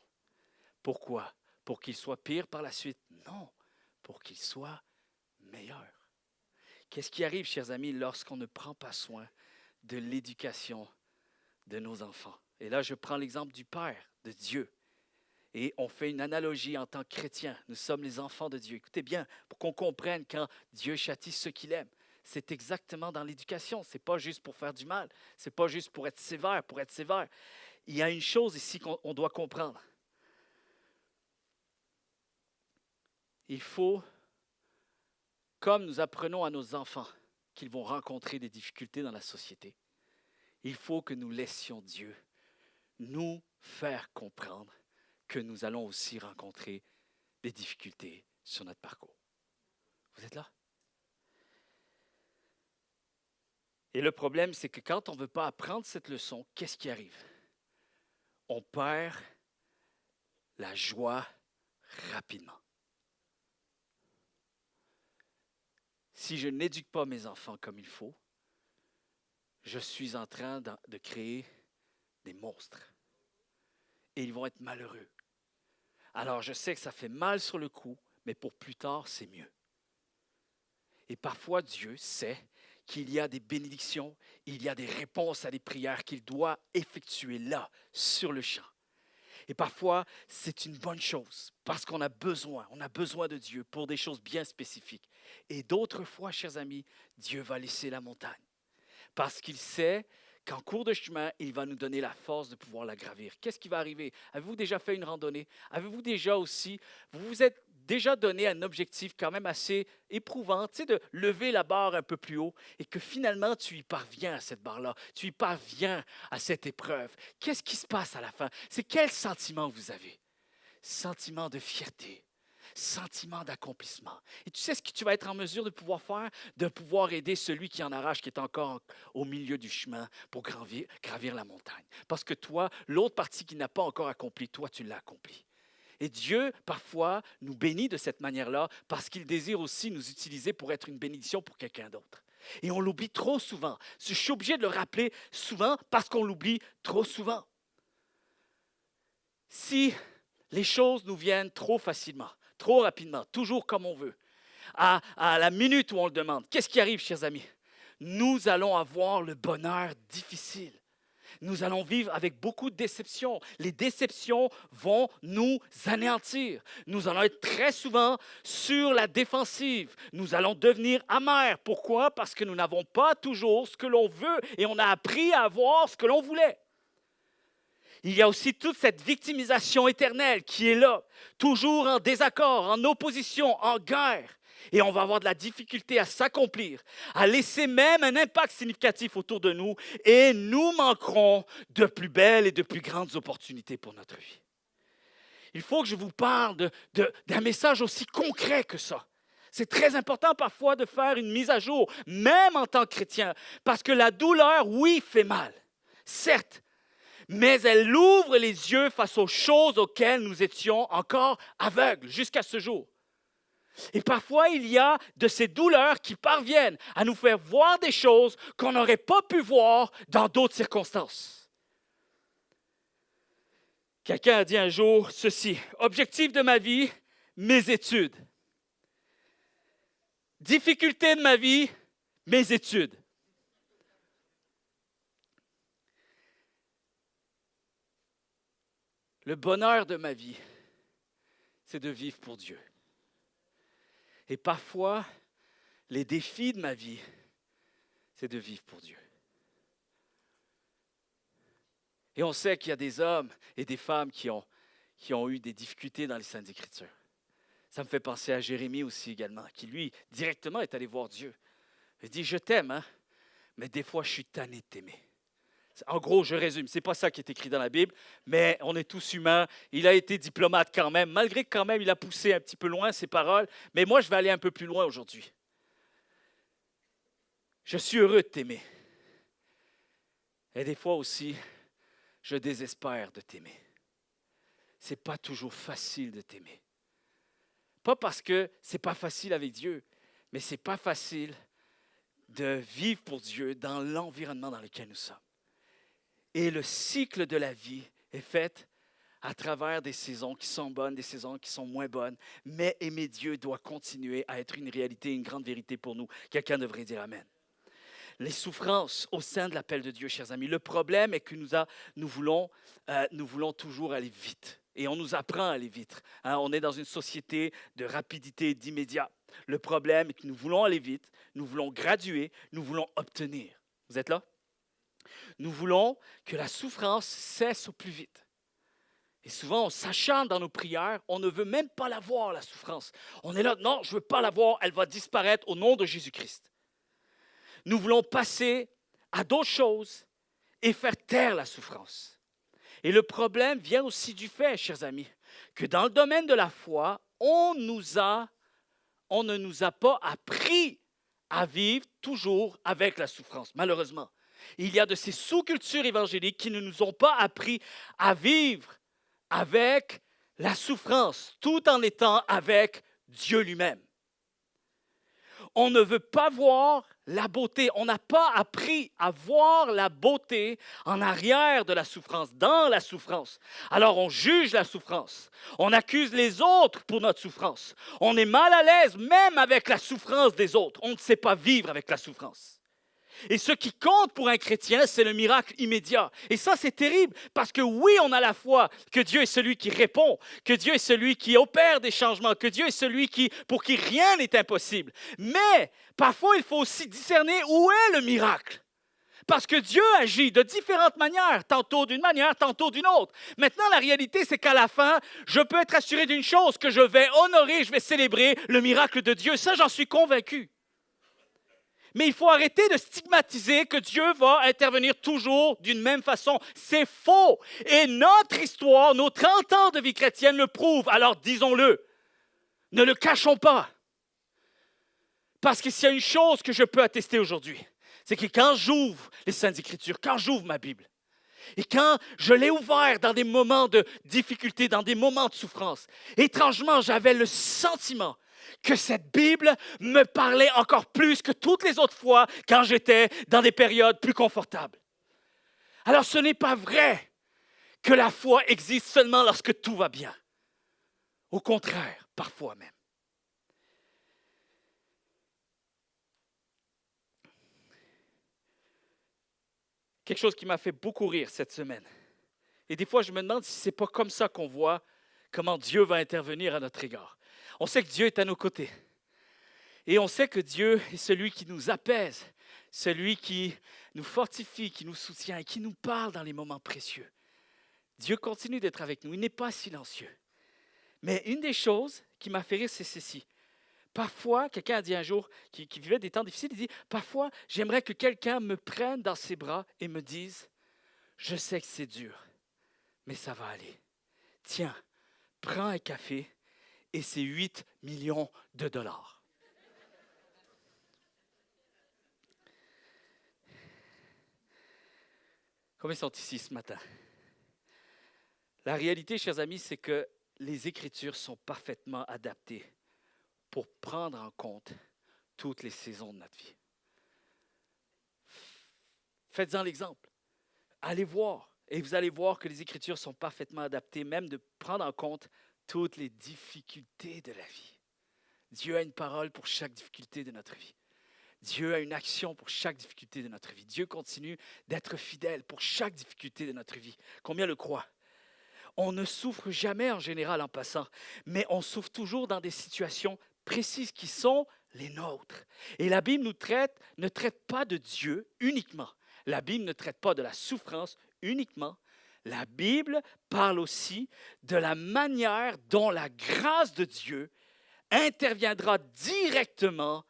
Pourquoi? Pour qu'il soit pire par la suite? Non, pour qu'il soit meilleur. Qu'est-ce qui arrive, chers amis, lorsqu'on ne prend pas soin de l'éducation de nos enfants? Et là, je prends l'exemple du Père, de Dieu. Et on fait une analogie en tant que chrétien. Nous sommes les enfants de Dieu. Écoutez bien, pour qu'on comprenne quand Dieu châtie ceux qu'il aime. C'est exactement dans l'éducation. Ce n'est pas juste pour faire du mal. Ce n'est pas juste pour être sévère, Il y a une chose ici qu'on doit comprendre. Il faut, comme nous apprenons à nos enfants qu'ils vont rencontrer des difficultés dans la société, il faut que nous laissions Dieu nous faire comprendre que nous allons aussi rencontrer des difficultés sur notre parcours. Vous êtes là? Et le problème, c'est que quand on ne veut pas apprendre cette leçon, qu'est-ce qui arrive? On perd la joie rapidement. Si je n'éduque pas mes enfants comme il faut, je suis en train de créer des monstres. Et ils vont être malheureux. Alors, je sais que ça fait mal sur le coup, mais pour plus tard, c'est mieux. Et parfois, Dieu sait qu'il y a des bénédictions, il y a des réponses à des prières qu'il doit effectuer là, sur le champ. Et parfois, c'est une bonne chose parce qu'on a besoin de Dieu pour des choses bien spécifiques. Et d'autres fois, chers amis, Dieu va laisser la montagne parce qu'il sait qu'en cours de chemin, il va nous donner la force de pouvoir la gravir. Qu'est-ce qui va arriver? Avez-vous déjà fait une randonnée? Avez-vous déjà aussi, vous vous êtes déjà donné un objectif quand même assez éprouvant, tu sais, de lever la barre un peu plus haut et que finalement, tu y parviens à cette barre-là, tu y parviens à cette épreuve. Qu'est-ce qui se passe à la fin? C'est quel sentiment vous avez? Sentiment de fierté, sentiment d'accomplissement. Et tu sais ce que tu vas être en mesure de pouvoir faire? De pouvoir aider celui qui en arrache, qui est encore au milieu du chemin pour gravir la montagne. Parce que toi, l'autre partie qui n'a pas encore accompli, toi, tu l'as accompli. Et Dieu, parfois, nous bénit de cette manière-là parce qu'il désire aussi nous utiliser pour être une bénédiction pour quelqu'un d'autre. Et on l'oublie trop souvent. Je suis obligé de le rappeler souvent parce qu'on l'oublie trop souvent. Si les choses nous viennent trop facilement, trop rapidement, toujours comme on veut, à la minute où on le demande, qu'est-ce qui arrive, chers amis? Nous allons avoir le bonheur difficile. Nous allons vivre avec beaucoup de déceptions. Les déceptions vont nous anéantir. Nous allons être très souvent sur la défensive. Nous allons devenir amers. Pourquoi? Parce que nous n'avons pas toujours ce que l'on veut et on a appris à avoir ce que l'on voulait. Il y a aussi toute cette victimisation éternelle qui est là, toujours en désaccord, en opposition, en guerre. Et on va avoir de la difficulté à s'accomplir, à laisser même un impact significatif autour de nous et nous manquerons de plus belles et de plus grandes opportunités pour notre vie. Il faut que je vous parle d'un message aussi concret que ça. C'est très important parfois de faire une mise à jour, même en tant que chrétien, parce que la douleur, oui, fait mal, certes, mais elle ouvre les yeux face aux choses auxquelles nous étions encore aveugles jusqu'à ce jour. Et parfois, il y a de ces douleurs qui parviennent à nous faire voir des choses qu'on n'aurait pas pu voir dans d'autres circonstances. Quelqu'un a dit un jour ceci: objectif de ma vie, mes études. Difficulté de ma vie, mes études. Le bonheur de ma vie, c'est de vivre pour Dieu. Et parfois, les défis de ma vie, c'est de vivre pour Dieu. Et on sait qu'il y a des hommes et des femmes qui ont eu des difficultés dans les Saintes Écritures. Ça me fait penser à Jérémie aussi également, qui lui, directement, est allé voir Dieu. Il dit, je t'aime, hein, mais des fois, je suis tanné de t'aimer. En gros, je résume, ce n'est pas ça qui est écrit dans la Bible, mais on est tous humains. Il a été diplomate quand même, malgré que quand même, il a poussé un petit peu loin ses paroles. Mais moi, je vais aller un peu plus loin aujourd'hui. Je suis heureux de t'aimer. Et des fois aussi, je désespère de t'aimer. Ce n'est pas toujours facile de t'aimer. Pas parce que ce n'est pas facile avec Dieu, mais ce n'est pas facile de vivre pour Dieu dans l'environnement dans lequel nous sommes. Et le cycle de la vie est fait à travers des saisons qui sont bonnes, des saisons qui sont moins bonnes. Mais aimer Dieu doit continuer à être une réalité, une grande vérité pour nous. Quelqu'un devrait dire Amen. Les souffrances au sein de l'appel de Dieu, chers amis. Le problème est que nous voulons toujours aller vite. Et on nous apprend à aller vite. On est dans une société de rapidité, d'immédiat. Le problème est que nous voulons aller vite, nous voulons graduer, nous voulons obtenir. Vous êtes là? Nous voulons que la souffrance cesse au plus vite. Et souvent, on s'acharne dans nos prières, on ne veut même pas la voir, la souffrance. On est là, non, je ne veux pas la voir, elle va disparaître au nom de Jésus-Christ. Nous voulons passer à d'autres choses et faire taire la souffrance. Et le problème vient aussi du fait, chers amis, que dans le domaine de la foi, on ne nous a pas appris à vivre toujours avec la souffrance, malheureusement. Il y a de ces sous-cultures évangéliques qui ne nous ont pas appris à vivre avec la souffrance, tout en étant avec Dieu lui-même. On ne veut pas voir la beauté. On n'a pas appris à voir la beauté en arrière de la souffrance, dans la souffrance. Alors on juge la souffrance. On accuse les autres pour notre souffrance. On est mal à l'aise même avec la souffrance des autres. On ne sait pas vivre avec la souffrance. Et ce qui compte pour un chrétien, c'est le miracle immédiat. Et ça, c'est terrible, parce que oui, on a la foi que Dieu est celui qui répond, que Dieu est celui qui opère des changements, que Dieu est celui pour qui rien n'est impossible. Mais parfois, il faut aussi discerner où est le miracle. Parce que Dieu agit de différentes manières, tantôt d'une manière, tantôt d'une autre. Maintenant, la réalité, c'est qu'à la fin, je peux être assuré d'une chose, que je vais honorer, je vais célébrer le miracle de Dieu. Ça, j'en suis convaincu. Mais il faut arrêter de stigmatiser que Dieu va intervenir toujours d'une même façon. C'est faux. Et notre histoire, nos 30 ans de vie chrétienne le prouvent. Alors disons-le. Ne le cachons pas. Parce que s'il y a une chose que je peux attester aujourd'hui, c'est que quand j'ouvre les Saintes Écritures, quand j'ouvre ma Bible, et quand je l'ai ouvert dans des moments de difficulté, dans des moments de souffrance, étrangement, j'avais le sentiment que cette Bible me parlait encore plus que toutes les autres fois quand j'étais dans des périodes plus confortables. Alors, ce n'est pas vrai que la foi existe seulement lorsque tout va bien. Au contraire, parfois même. Quelque chose qui m'a fait beaucoup rire cette semaine. Et des fois, je me demande si ce n'est pas comme ça qu'on voit comment Dieu va intervenir à notre égard. On sait que Dieu est à nos côtés. Et on sait que Dieu est celui qui nous apaise, celui qui nous fortifie, qui nous soutient et qui nous parle dans les moments précieux. Dieu continue d'être avec nous. Il n'est pas silencieux. Mais une des choses qui m'a fait rire, c'est ceci. Parfois, quelqu'un a dit un jour, qui vivait des temps difficiles, il dit, parfois, j'aimerais que quelqu'un me prenne dans ses bras et me dise, je sais que c'est dur, mais ça va aller. Tiens, prends un café et c'est 8 millions de dollars. Combien sont ici ce matin? La réalité, chers amis, c'est que les Écritures sont parfaitement adaptées pour prendre en compte toutes les saisons de notre vie. Faites-en l'exemple. Allez voir. Et vous allez voir que les Écritures sont parfaitement adaptées, même de prendre en compte toutes les difficultés de la vie. Dieu a une parole pour chaque difficulté de notre vie. Dieu a une action pour chaque difficulté de notre vie. Dieu continue d'être fidèle pour chaque difficulté de notre vie. Combien le croient? On ne souffre jamais en général en passant, mais on souffre toujours dans des situations précises qui sont les nôtres. Et la Bible ne traite pas de Dieu uniquement. La Bible ne traite pas de la souffrance uniquement. La Bible parle aussi de la manière dont la grâce de Dieu interviendra directement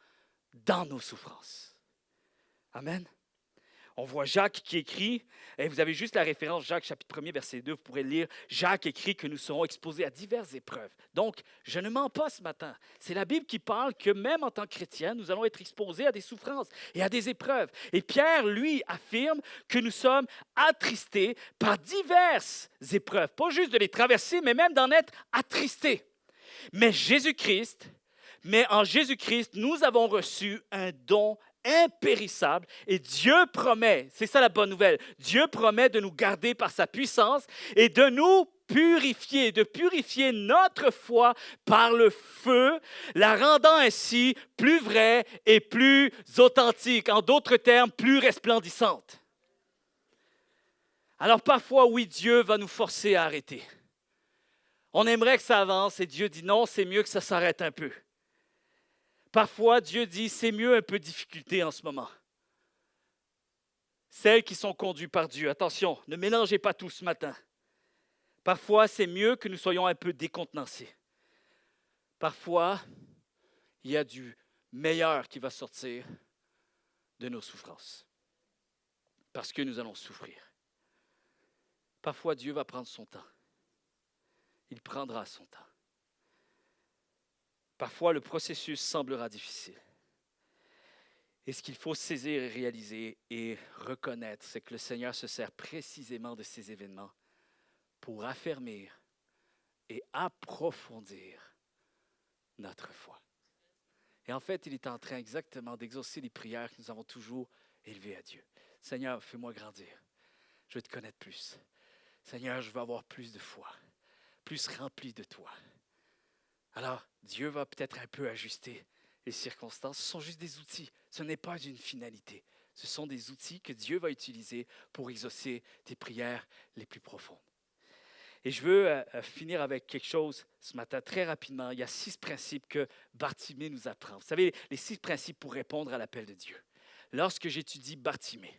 dans nos souffrances. Amen. On voit Jacques qui écrit, et vous avez juste la référence, Jacques chapitre 1er, verset 2, vous pourrez le lire. Jacques écrit que nous serons exposés à diverses épreuves. Donc, je ne mens pas ce matin. C'est la Bible qui parle que même en tant que chrétiens, nous allons être exposés à des souffrances et à des épreuves. Et Pierre, lui, affirme que nous sommes attristés par diverses épreuves. Pas juste de les traverser, mais même d'en être attristés. Mais en Jésus-Christ, nous avons reçu un don impérissable et Dieu promet, c'est ça la bonne nouvelle, Dieu promet de nous garder par sa puissance et de nous purifier, de purifier notre foi par le feu, la rendant ainsi plus vraie et plus authentique, en d'autres termes, plus resplendissante. Alors parfois, oui, Dieu va nous forcer à arrêter. On aimerait que ça avance et Dieu dit non, c'est mieux que ça s'arrête un peu. Parfois, Dieu dit, c'est mieux un peu de difficulté en ce moment. Celles qui sont conduites par Dieu, attention, ne mélangez pas tout ce matin. Parfois, c'est mieux que nous soyons un peu décontenancés. Parfois, il y a du meilleur qui va sortir de nos souffrances. Parce que nous allons souffrir. Parfois, Dieu va prendre son temps. Il prendra son temps. Parfois, le processus semblera difficile. Et ce qu'il faut saisir et réaliser et reconnaître, c'est que le Seigneur se sert précisément de ces événements pour affermir et approfondir notre foi. Et en fait, il est en train exactement d'exaucer les prières que nous avons toujours élevées à Dieu. Seigneur, fais-moi grandir. Je veux te connaître plus. Seigneur, je veux avoir plus de foi, plus rempli de toi. Alors, Dieu va peut-être un peu ajuster les circonstances. Ce sont juste des outils. Ce n'est pas une finalité. Ce sont des outils que Dieu va utiliser pour exaucer tes prières les plus profondes. Et je veux finir avec quelque chose ce matin, très rapidement. Il y a 6 principes que Bartimée nous apprend. Vous savez, les 6 principes pour répondre à l'appel de Dieu. Lorsque j'étudie Bartimée,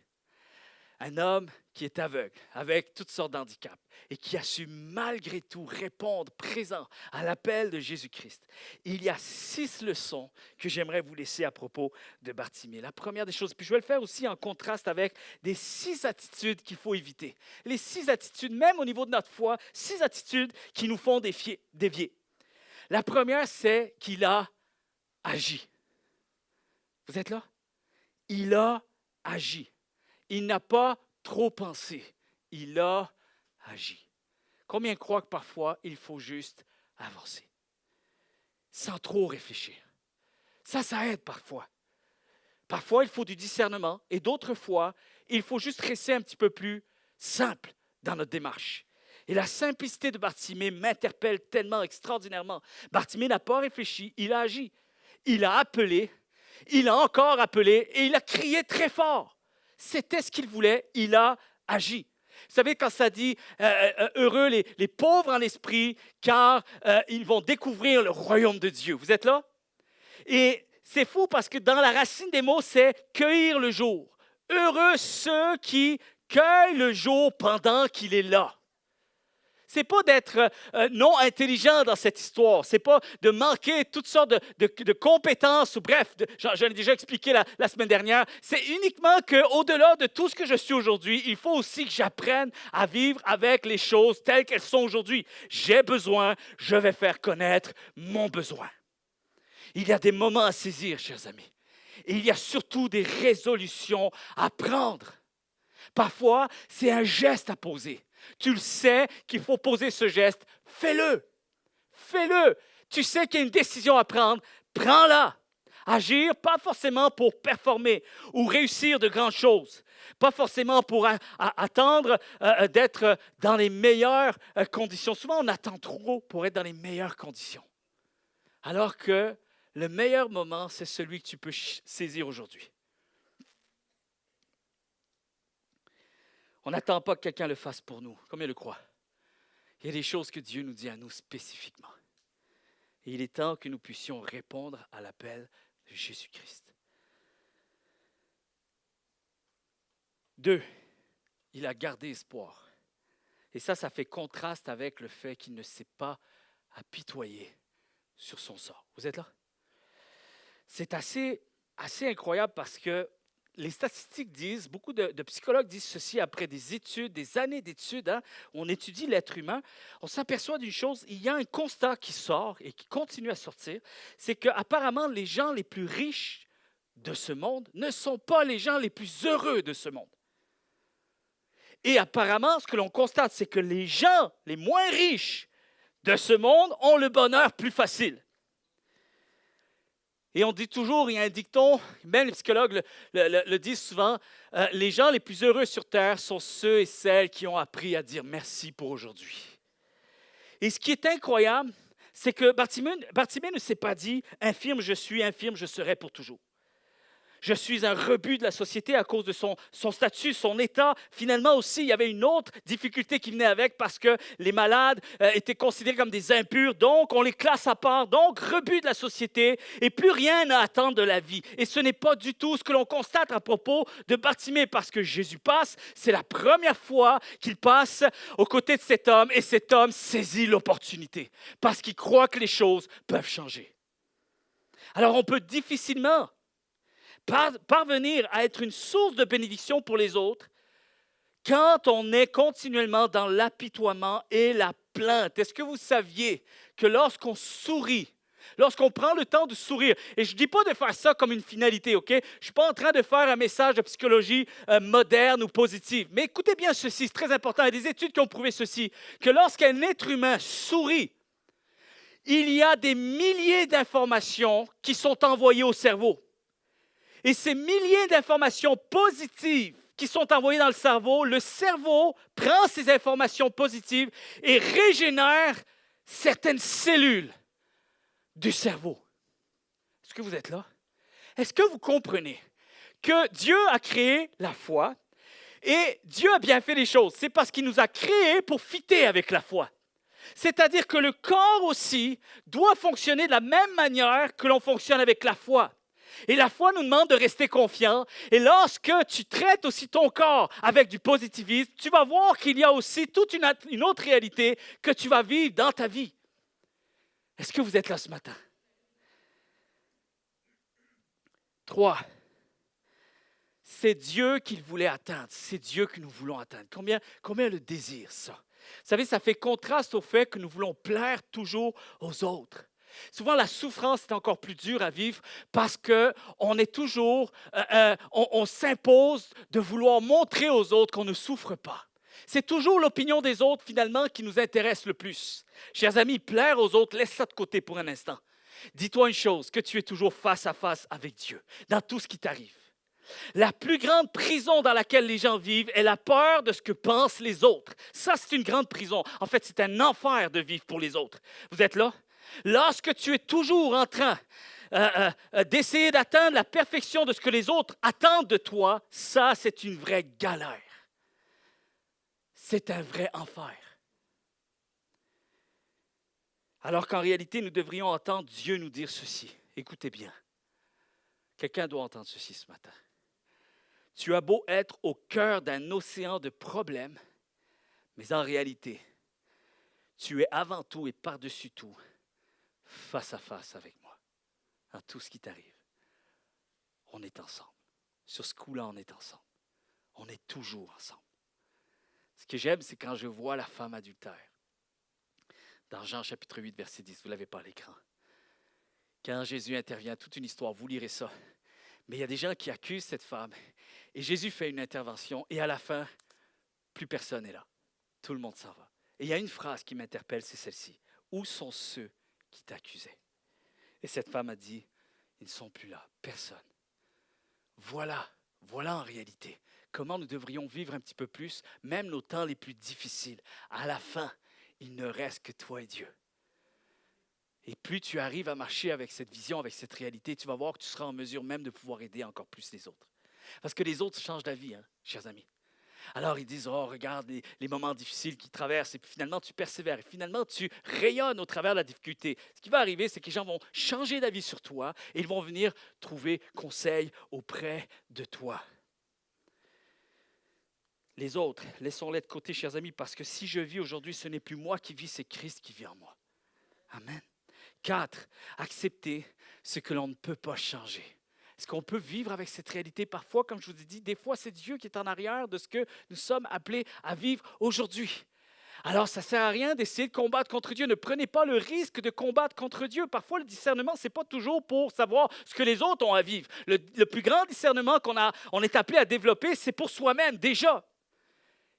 un homme qui est aveugle, avec toutes sortes d'handicaps, et qui a su malgré tout répondre présent à l'appel de Jésus-Christ. Il y a 6 leçons que j'aimerais vous laisser à propos de Bartimée. La première des choses, puis je vais le faire aussi en contraste avec des 6 attitudes qu'il faut éviter. Les 6 attitudes, même au niveau de notre foi, 6 attitudes qui nous font dévier. La première, c'est qu'il a agi. Vous êtes là? Il a agi. Il n'a pas trop pensé, il a agi. Combien croient que parfois, il faut juste avancer, sans trop réfléchir? Ça aide parfois. Parfois, il faut du discernement, et d'autres fois, il faut juste rester un petit peu plus simple dans notre démarche. Et la simplicité de Bartimée m'interpelle tellement extraordinairement. Bartimée n'a pas réfléchi, il a agi. Il a appelé, il a encore appelé, et il a crié très fort. C'était ce qu'il voulait, il a agi. Vous savez, quand ça dit heureux les pauvres en esprit, car ils vont découvrir le royaume de Dieu. Vous êtes là? Et c'est fou parce que dans la racine des mots, c'est cueillir le jour. Heureux ceux qui cueillent le jour pendant qu'il est là. Ce n'est pas d'être non intelligent dans cette histoire. Ce n'est pas de manquer toutes sortes de compétences. Ou bref, j'en ai déjà expliqué la semaine dernière. C'est uniquement qu'au-delà de tout ce que je suis aujourd'hui, il faut aussi que j'apprenne à vivre avec les choses telles qu'elles sont aujourd'hui. J'ai besoin, je vais faire connaître mon besoin. Il y a des moments à saisir, chers amis. Et il y a surtout des résolutions à prendre. Parfois, c'est un geste à poser. Tu le sais qu'il faut poser ce geste, fais-le. Fais-le. Tu sais qu'il y a une décision à prendre, prends-la. Agir, pas forcément pour performer ou réussir de grandes choses, pas forcément pour attendre d'être dans les meilleures conditions. Souvent, on attend trop pour être dans les meilleures conditions. Alors que le meilleur moment, c'est celui que tu peux saisir aujourd'hui. On n'attend pas que quelqu'un le fasse pour nous. Combien le croient? Il y a des choses que Dieu nous dit à nous spécifiquement. Et il est temps que nous puissions répondre à l'appel de Jésus-Christ. 2, il a gardé espoir. Et ça fait contraste avec le fait qu'il ne s'est pas apitoyé sur son sort. Vous êtes là? C'est assez incroyable parce que les statistiques disent, beaucoup de psychologues disent ceci après des études, des années d'études, où on étudie l'être humain, on s'aperçoit d'une chose, il y a un constat qui sort et qui continue à sortir, c'est qu'apparemment les gens les plus riches de ce monde ne sont pas les gens les plus heureux de ce monde. Et apparemment, ce que l'on constate, c'est que les gens les moins riches de ce monde ont le bonheur plus facile. Et on dit toujours, il y a un dicton, même les psychologues le disent souvent, les gens les plus heureux sur Terre sont ceux et celles qui ont appris à dire merci pour aujourd'hui. Et ce qui est incroyable, c'est que Bartimée ne s'est pas dit, infirme je suis, infirme je serai pour toujours. Je suis un rebut de la société à cause de son statut, son état. Finalement aussi, il y avait une autre difficulté qui venait avec parce que les malades étaient considérés comme des impurs. Donc, on les classe à part. Donc, rebut de la société et plus rien à attendre de la vie. Et ce n'est pas du tout ce que l'on constate à propos de Bartimée parce que Jésus passe. C'est la première fois qu'il passe aux côtés de cet homme et cet homme saisit l'opportunité parce qu'il croit que les choses peuvent changer. Alors, on peut difficilement parvenir à être une source de bénédiction pour les autres quand on est continuellement dans l'apitoiement et la plainte. Est-ce que vous saviez que lorsqu'on sourit, lorsqu'on prend le temps de sourire, et je ne dis pas de faire ça comme une finalité, OK? Je ne suis pas en train de faire un message de psychologie moderne ou positive, mais écoutez bien ceci, c'est très important. Il y a des études qui ont prouvé ceci, que lorsqu'un être humain sourit, il y a des milliers d'informations qui sont envoyées au cerveau. Et ces milliers d'informations positives qui sont envoyées dans le cerveau prend ces informations positives et régénère certaines cellules du cerveau. Est-ce que vous êtes là? Est-ce que vous comprenez que Dieu a créé la foi et Dieu a bien fait les choses? C'est parce qu'il nous a créés pour fitter avec la foi. C'est-à-dire que le corps aussi doit fonctionner de la même manière que l'on fonctionne avec la foi. Et la foi nous demande de rester confiants. Et lorsque tu traites aussi ton corps avec du positivisme, tu vas voir qu'il y a aussi toute une autre réalité que tu vas vivre dans ta vie. Est-ce que vous êtes là ce matin? 3. C'est Dieu qu'il voulait atteindre. C'est Dieu que nous voulons atteindre. Combien le désire ça? Vous savez, ça fait contraste au fait que nous voulons plaire toujours aux autres. Souvent, la souffrance est encore plus dure à vivre parce qu'on est toujours, on s'impose de vouloir montrer aux autres qu'on ne souffre pas. C'est toujours l'opinion des autres, finalement, qui nous intéresse le plus. Chers amis, plaire aux autres, laisse ça de côté pour un instant. Dis-toi une chose, que tu es toujours face à face avec Dieu dans tout ce qui t'arrive. La plus grande prison dans laquelle les gens vivent est la peur de ce que pensent les autres. Ça, c'est une grande prison. En fait, c'est un enfer de vivre pour les autres. Vous êtes là? Lorsque tu es toujours en train d'essayer d'atteindre la perfection de ce que les autres attendent de toi, ça, c'est une vraie galère. C'est un vrai enfer. Alors qu'en réalité, nous devrions entendre Dieu nous dire ceci. Écoutez bien. Quelqu'un doit entendre ceci ce matin. Tu as beau être au cœur d'un océan de problèmes, mais en réalité, tu es avant tout et par-dessus tout face à face avec moi. Dans tout ce qui t'arrive, on est ensemble. Sur ce coup-là, on est ensemble. On est toujours ensemble. Ce que j'aime, c'est quand je vois la femme adultère. Dans Jean chapitre 8, verset 10, vous ne l'avez pas à l'écran. Quand Jésus intervient, toute une histoire, vous lirez ça. Mais il y a des gens qui accusent cette femme Et Jésus fait une intervention et à la fin, plus personne n'est là. Tout le monde s'en va. Et il y a une phrase qui m'interpelle, c'est celle-ci. Où sont ceux qui t'accusaient? Et cette femme a dit, ils ne sont plus là, personne. Voilà en réalité comment nous devrions vivre un petit peu plus, même nos temps les plus difficiles. À la fin, il ne reste que toi et Dieu. Et plus tu arrives à marcher avec cette vision, avec cette réalité, tu vas voir que tu seras en mesure même de pouvoir aider encore plus les autres. Parce que les autres changent la vie, chers amis. Alors ils disent, oh regarde les moments difficiles qu'ils traversent, et puis finalement tu persévères, et finalement tu rayonnes au travers de la difficulté. Ce qui va arriver, c'est que les gens vont changer d'avis sur toi, et ils vont venir trouver conseil auprès de toi. Les autres, laissons-les de côté, chers amis, parce que si je vis aujourd'hui, ce n'est plus moi qui vis, c'est Christ qui vit en moi. Amen. 4, accepter ce que l'on ne peut pas changer. Est-ce qu'on peut vivre avec cette réalité? Parfois, comme je vous ai dit, des fois, c'est Dieu qui est en arrière de ce que nous sommes appelés à vivre aujourd'hui. Alors, ça ne sert à rien d'essayer de combattre contre Dieu. Ne prenez pas le risque de combattre contre Dieu. Parfois, le discernement, ce n'est pas toujours pour savoir ce que les autres ont à vivre. Le plus grand discernement on est appelé à développer, c'est pour soi-même déjà.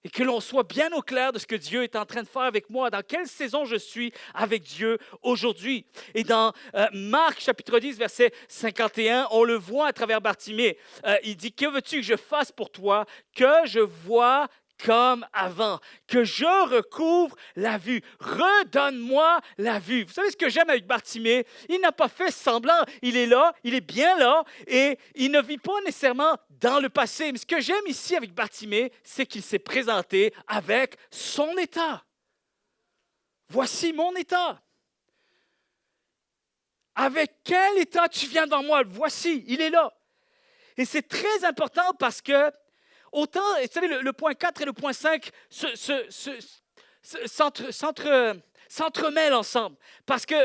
Et que l'on soit bien au clair de ce que Dieu est en train de faire avec moi, dans quelle saison je suis avec Dieu aujourd'hui. Et dans Marc chapitre 10, verset 51, on le voit à travers Bartimée. Il dit, que veux-tu que je fasse pour toi, que je vois comme avant, que je recouvre la vue. Redonne-moi la vue. Vous savez ce que j'aime avec Bartimée? Il n'a pas fait semblant. Il est là, il est bien là, et il ne vit pas nécessairement dans le passé. Mais ce que j'aime ici avec Bartimée, c'est qu'il s'est présenté avec son état. Voici mon état. Avec quel état tu viens devant moi? Voici, il est là. Et c'est très important parce que autant, vous savez, le point 4 et le point 5 s'entremêlent ensemble. Parce que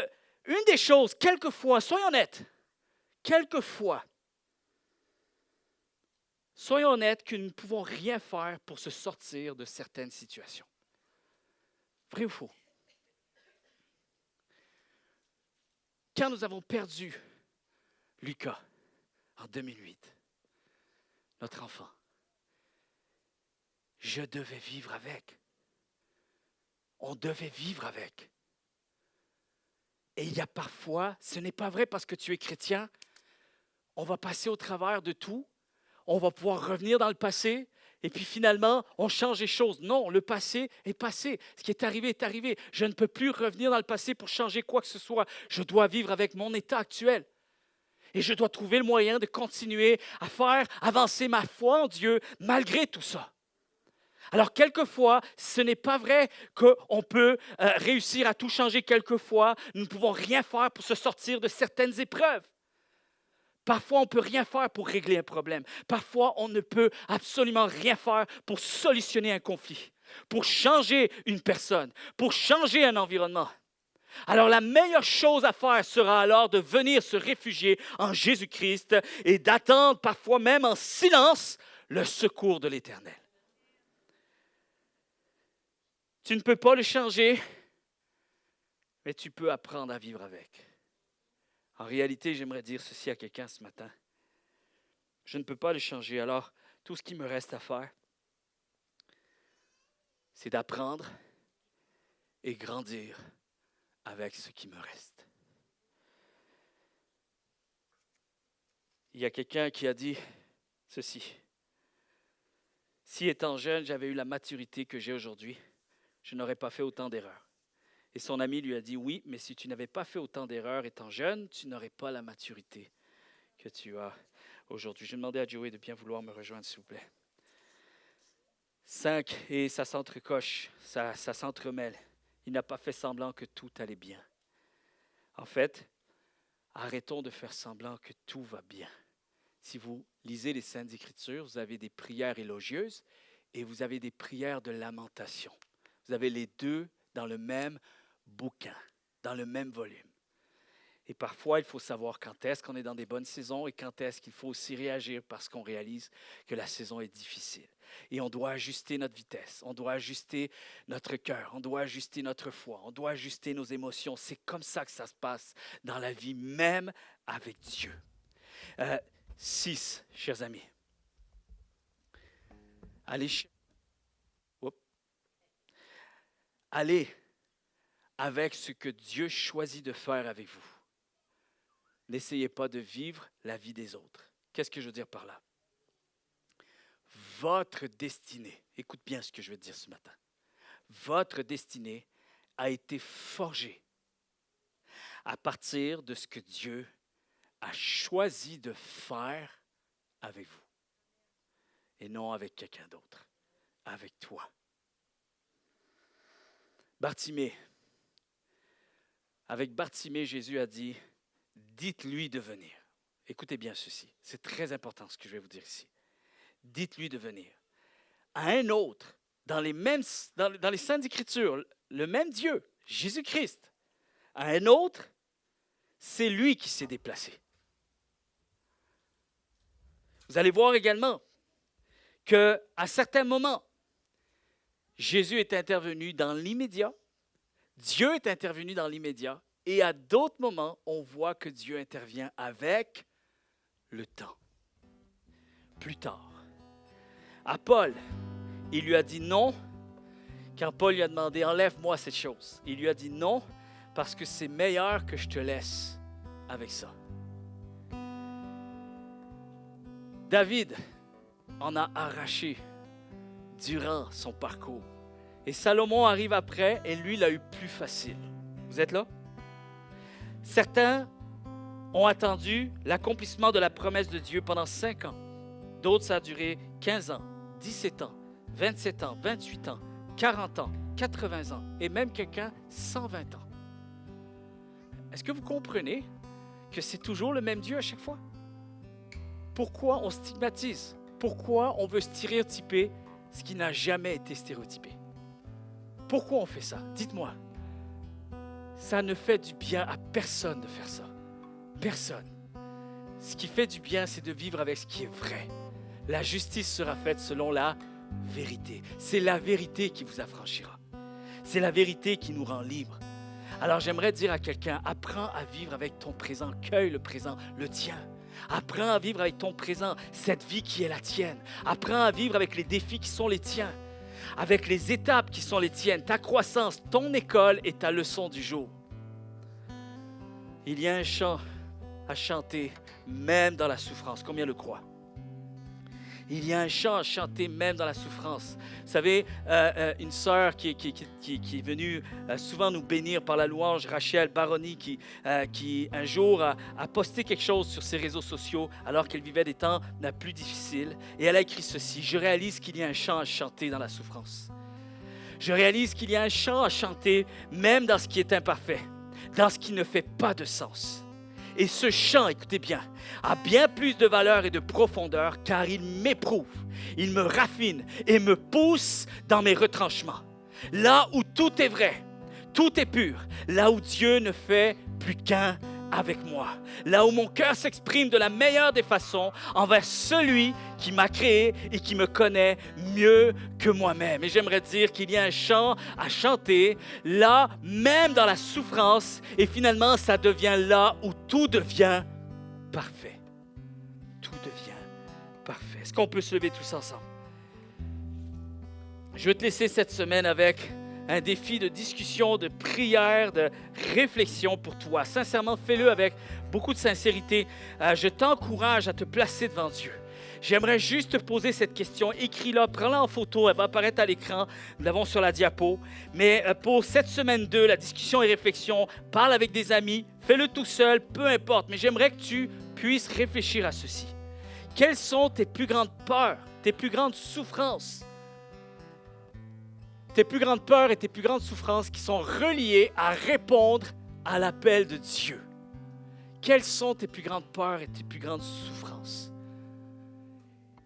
une des choses, quelquefois, soyons honnêtes, soyons honnêtes que nous ne pouvons rien faire pour se sortir de certaines situations. Vrai ou faux? Quand nous avons perdu Lucas en 2008, notre enfant, je devais vivre avec. On devait vivre avec. Et il y a parfois, ce n'est pas vrai parce que tu es chrétien, on va passer au travers de tout, on va pouvoir revenir dans le passé, et puis finalement, on change les choses. Non, le passé est passé. Ce qui est arrivé est arrivé. Je ne peux plus revenir dans le passé pour changer quoi que ce soit. Je dois vivre avec mon état actuel. Et je dois trouver le moyen de continuer à faire avancer ma foi en Dieu malgré tout ça. Alors, quelquefois, ce n'est pas vrai qu'on peut réussir à tout changer quelquefois. Nous ne pouvons rien faire pour se sortir de certaines épreuves. Parfois, on ne peut rien faire pour régler un problème. Parfois, on ne peut absolument rien faire pour solutionner un conflit, pour changer une personne, pour changer un environnement. Alors, la meilleure chose à faire sera alors de venir se réfugier en Jésus-Christ et d'attendre, parfois même en silence, le secours de l'Éternel. Tu ne peux pas le changer, mais tu peux apprendre à vivre avec. En réalité, j'aimerais dire ceci à quelqu'un ce matin. Je ne peux pas le changer, alors tout ce qui me reste à faire, c'est d'apprendre et grandir avec ce qui me reste. Il y a quelqu'un qui a dit ceci. Si étant jeune, j'avais eu la maturité que j'ai aujourd'hui, je n'aurais pas fait autant d'erreurs. Et son ami lui a dit, oui, mais si tu n'avais pas fait autant d'erreurs étant jeune, tu n'aurais pas la maturité que tu as aujourd'hui. Je vais demander à Joey de bien vouloir me rejoindre, s'il vous plaît. 5, et ça s'entrecoche, ça s'entremêle. Il n'a pas fait semblant que tout allait bien. En fait, arrêtons de faire semblant que tout va bien. Si vous lisez les Saintes Écritures, vous avez des prières élogieuses et vous avez des prières de lamentation. Vous avez les deux dans le même bouquin, dans le même volume. Et parfois, il faut savoir quand est-ce qu'on est dans des bonnes saisons et quand est-ce qu'il faut aussi réagir parce qu'on réalise que la saison est difficile. Et on doit ajuster notre vitesse, on doit ajuster notre cœur, on doit ajuster notre foi, on doit ajuster nos émotions. C'est comme ça que ça se passe dans la vie, même avec Dieu. 6, chers amis. Allez avec ce que Dieu choisit de faire avec vous. N'essayez pas de vivre la vie des autres. Qu'est-ce que je veux dire par là? Votre destinée, écoute bien ce que je veux te dire ce matin. Votre destinée a été forgée à partir de ce que Dieu a choisi de faire avec vous. Et non avec quelqu'un d'autre, avec toi. Bartimée. Avec Bartimée, Jésus a dit, dites-lui de venir. Écoutez bien ceci, c'est très important ce que je vais vous dire ici. Dites-lui de venir. À un autre, dans les Saintes Écritures, le même Dieu, Jésus-Christ, à un autre, c'est lui qui s'est déplacé. Vous allez voir également qu'à certains moments, Jésus est intervenu dans l'immédiat, Dieu est intervenu dans l'immédiat, et à d'autres moments, on voit que Dieu intervient avec le temps. Plus tard, à Paul, il lui a dit non, quand Paul lui a demandé « Enlève-moi cette chose », il lui a dit non, parce que c'est meilleur que je te laisse avec ça. David en a arraché durant son parcours. Et Salomon arrive après et lui, il a eu plus facile. Vous êtes là? Certains ont attendu l'accomplissement de la promesse de Dieu pendant 5 ans. D'autres, ça a duré 15 ans, 17 ans, 27 ans, 28 ans, 40 ans, 80 ans et même quelqu'un 120 ans. Est-ce que vous comprenez que c'est toujours le même Dieu à chaque fois? Pourquoi on stigmatise? Pourquoi on veut stéréotyper ce qui n'a jamais été stéréotypé? Pourquoi on fait ça? Dites-moi. Ça ne fait du bien à personne de faire ça. Personne. Ce qui fait du bien, c'est de vivre avec ce qui est vrai. La justice sera faite selon la vérité. C'est la vérité qui vous affranchira. C'est la vérité qui nous rend libres. Alors j'aimerais dire à quelqu'un, apprends à vivre avec ton présent, cueille le présent, le tien. Apprends à vivre avec ton présent, cette vie qui est la tienne. Apprends à vivre avec les défis qui sont les tiens, avec les étapes qui sont les tiennes, ta croissance, ton école et ta leçon du jour. Il y a un chant à chanter même dans la souffrance. Combien le croient? Il y a un chant à chanter même dans la souffrance. Vous savez, une sœur qui est venue souvent nous bénir par la louange, Rachel Baroni, qui un jour a posté quelque chose sur ses réseaux sociaux alors qu'elle vivait des temps plus difficiles. Et elle a écrit ceci: « Je réalise qu'il y a un chant à chanter dans la souffrance. Je réalise qu'il y a un chant à chanter même dans ce qui est imparfait, dans ce qui ne fait pas de sens. Et ce chant, écoutez bien, a bien plus de valeur et de profondeur car il m'éprouve, il me raffine et me pousse dans mes retranchements. Là où tout est vrai, tout est pur, là où Dieu ne fait plus qu'un avec moi, là où mon cœur s'exprime de la meilleure des façons envers celui qui m'a créé et qui me connaît mieux que moi-même. » Et j'aimerais dire qu'il y a un chant à chanter là, même dans la souffrance, et finalement, ça devient là où tout devient parfait. Tout devient parfait. Est-ce qu'on peut se lever tous ensemble? Je vais te laisser cette semaine avec un défi de discussion, de prière, de réflexion pour toi. Sincèrement, fais-le avec beaucoup de sincérité. Je t'encourage à te placer devant Dieu. J'aimerais juste te poser cette question. Écris-la, prends-la en photo, elle va apparaître à l'écran. Nous l'avons sur la diapo. Mais pour cette semaine 2, la discussion et réflexion, parle avec des amis, fais-le tout seul, peu importe. Mais j'aimerais que tu puisses réfléchir à ceci. Quelles sont tes plus grandes peurs, tes plus grandes souffrances? Tes plus grandes peurs et tes plus grandes souffrances qui sont reliées à répondre à l'appel de Dieu. Quelles sont tes plus grandes peurs et tes plus grandes souffrances?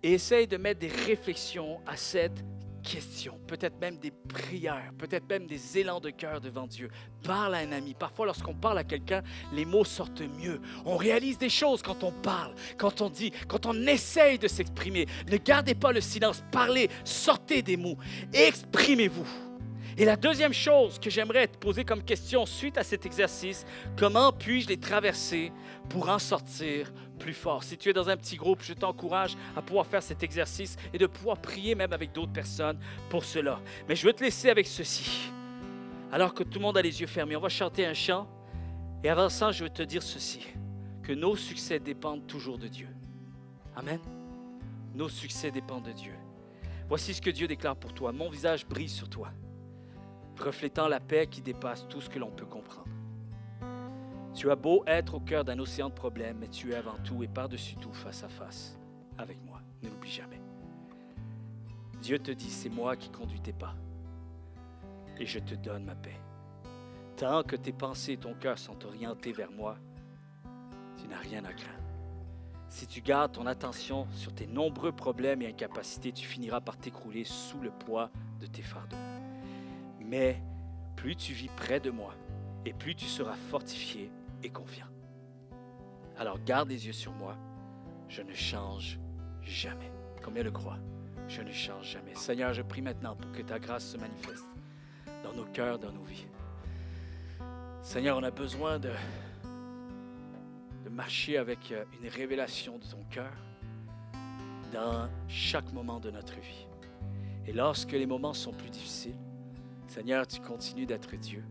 Et essaye de mettre des réflexions à cette question, peut-être même des prières, peut-être même des élans de cœur devant Dieu. Parle à un ami. Parfois, lorsqu'on parle à quelqu'un, les mots sortent mieux. On réalise des choses quand on parle, quand on dit, quand on essaye de s'exprimer. Ne gardez pas le silence. Parlez, sortez des mots, exprimez-vous. Et la deuxième chose que j'aimerais te poser comme question suite à cet exercice, comment puis-je les traverser pour en sortir plus fort. Si tu es dans un petit groupe, je t'encourage à pouvoir faire cet exercice et de pouvoir prier même avec d'autres personnes pour cela. Mais je veux te laisser avec ceci. Alors que tout le monde a les yeux fermés, on va chanter un chant. Et avant ça, je veux te dire ceci, que nos succès dépendent toujours de Dieu. Amen. Nos succès dépendent de Dieu. Voici ce que Dieu déclare pour toi. Mon visage brille sur toi, reflétant la paix qui dépasse tout ce que l'on peut comprendre. Tu as beau être au cœur d'un océan de problèmes, mais tu es avant tout et par-dessus tout face à face avec moi. Ne l'oublie jamais. Dieu te dit, c'est moi qui conduis tes pas et je te donne ma paix. Tant que tes pensées et ton cœur sont orientés vers moi, tu n'as rien à craindre. Si tu gardes ton attention sur tes nombreux problèmes et incapacités, tu finiras par t'écrouler sous le poids de tes fardeaux. Mais plus tu vis près de moi, et plus tu seras fortifié et confiant. Alors garde les yeux sur moi, je ne change jamais. Combien le croient? Je ne change jamais. Seigneur, je prie maintenant pour que ta grâce se manifeste dans nos cœurs, dans nos vies. Seigneur, on a besoin de marcher avec une révélation de ton cœur dans chaque moment de notre vie. Et lorsque les moments sont plus difficiles, Seigneur, tu continues d'être Dieu.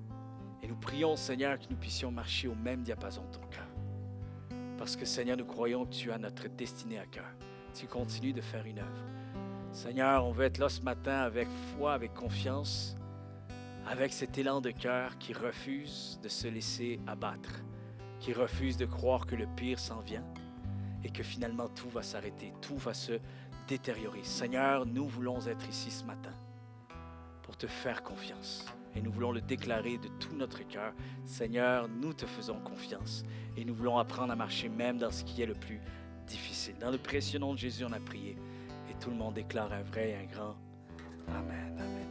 Et nous prions, Seigneur, que nous puissions marcher au même diapason de ton cœur. Parce que, Seigneur, nous croyons que tu as notre destinée à cœur. Tu continues de faire une œuvre. Seigneur, on veut être là ce matin avec foi, avec confiance, avec cet élan de cœur qui refuse de se laisser abattre, qui refuse de croire que le pire s'en vient et que finalement tout va s'arrêter, tout va se détériorer. Seigneur, nous voulons être ici ce matin pour te faire confiance. Et nous voulons le déclarer de tout notre cœur. Seigneur, nous te faisons confiance et nous voulons apprendre à marcher même dans ce qui est le plus difficile. Dans le précieux nom de Jésus, on a prié et tout le monde déclare un vrai et un grand Amen. Amen.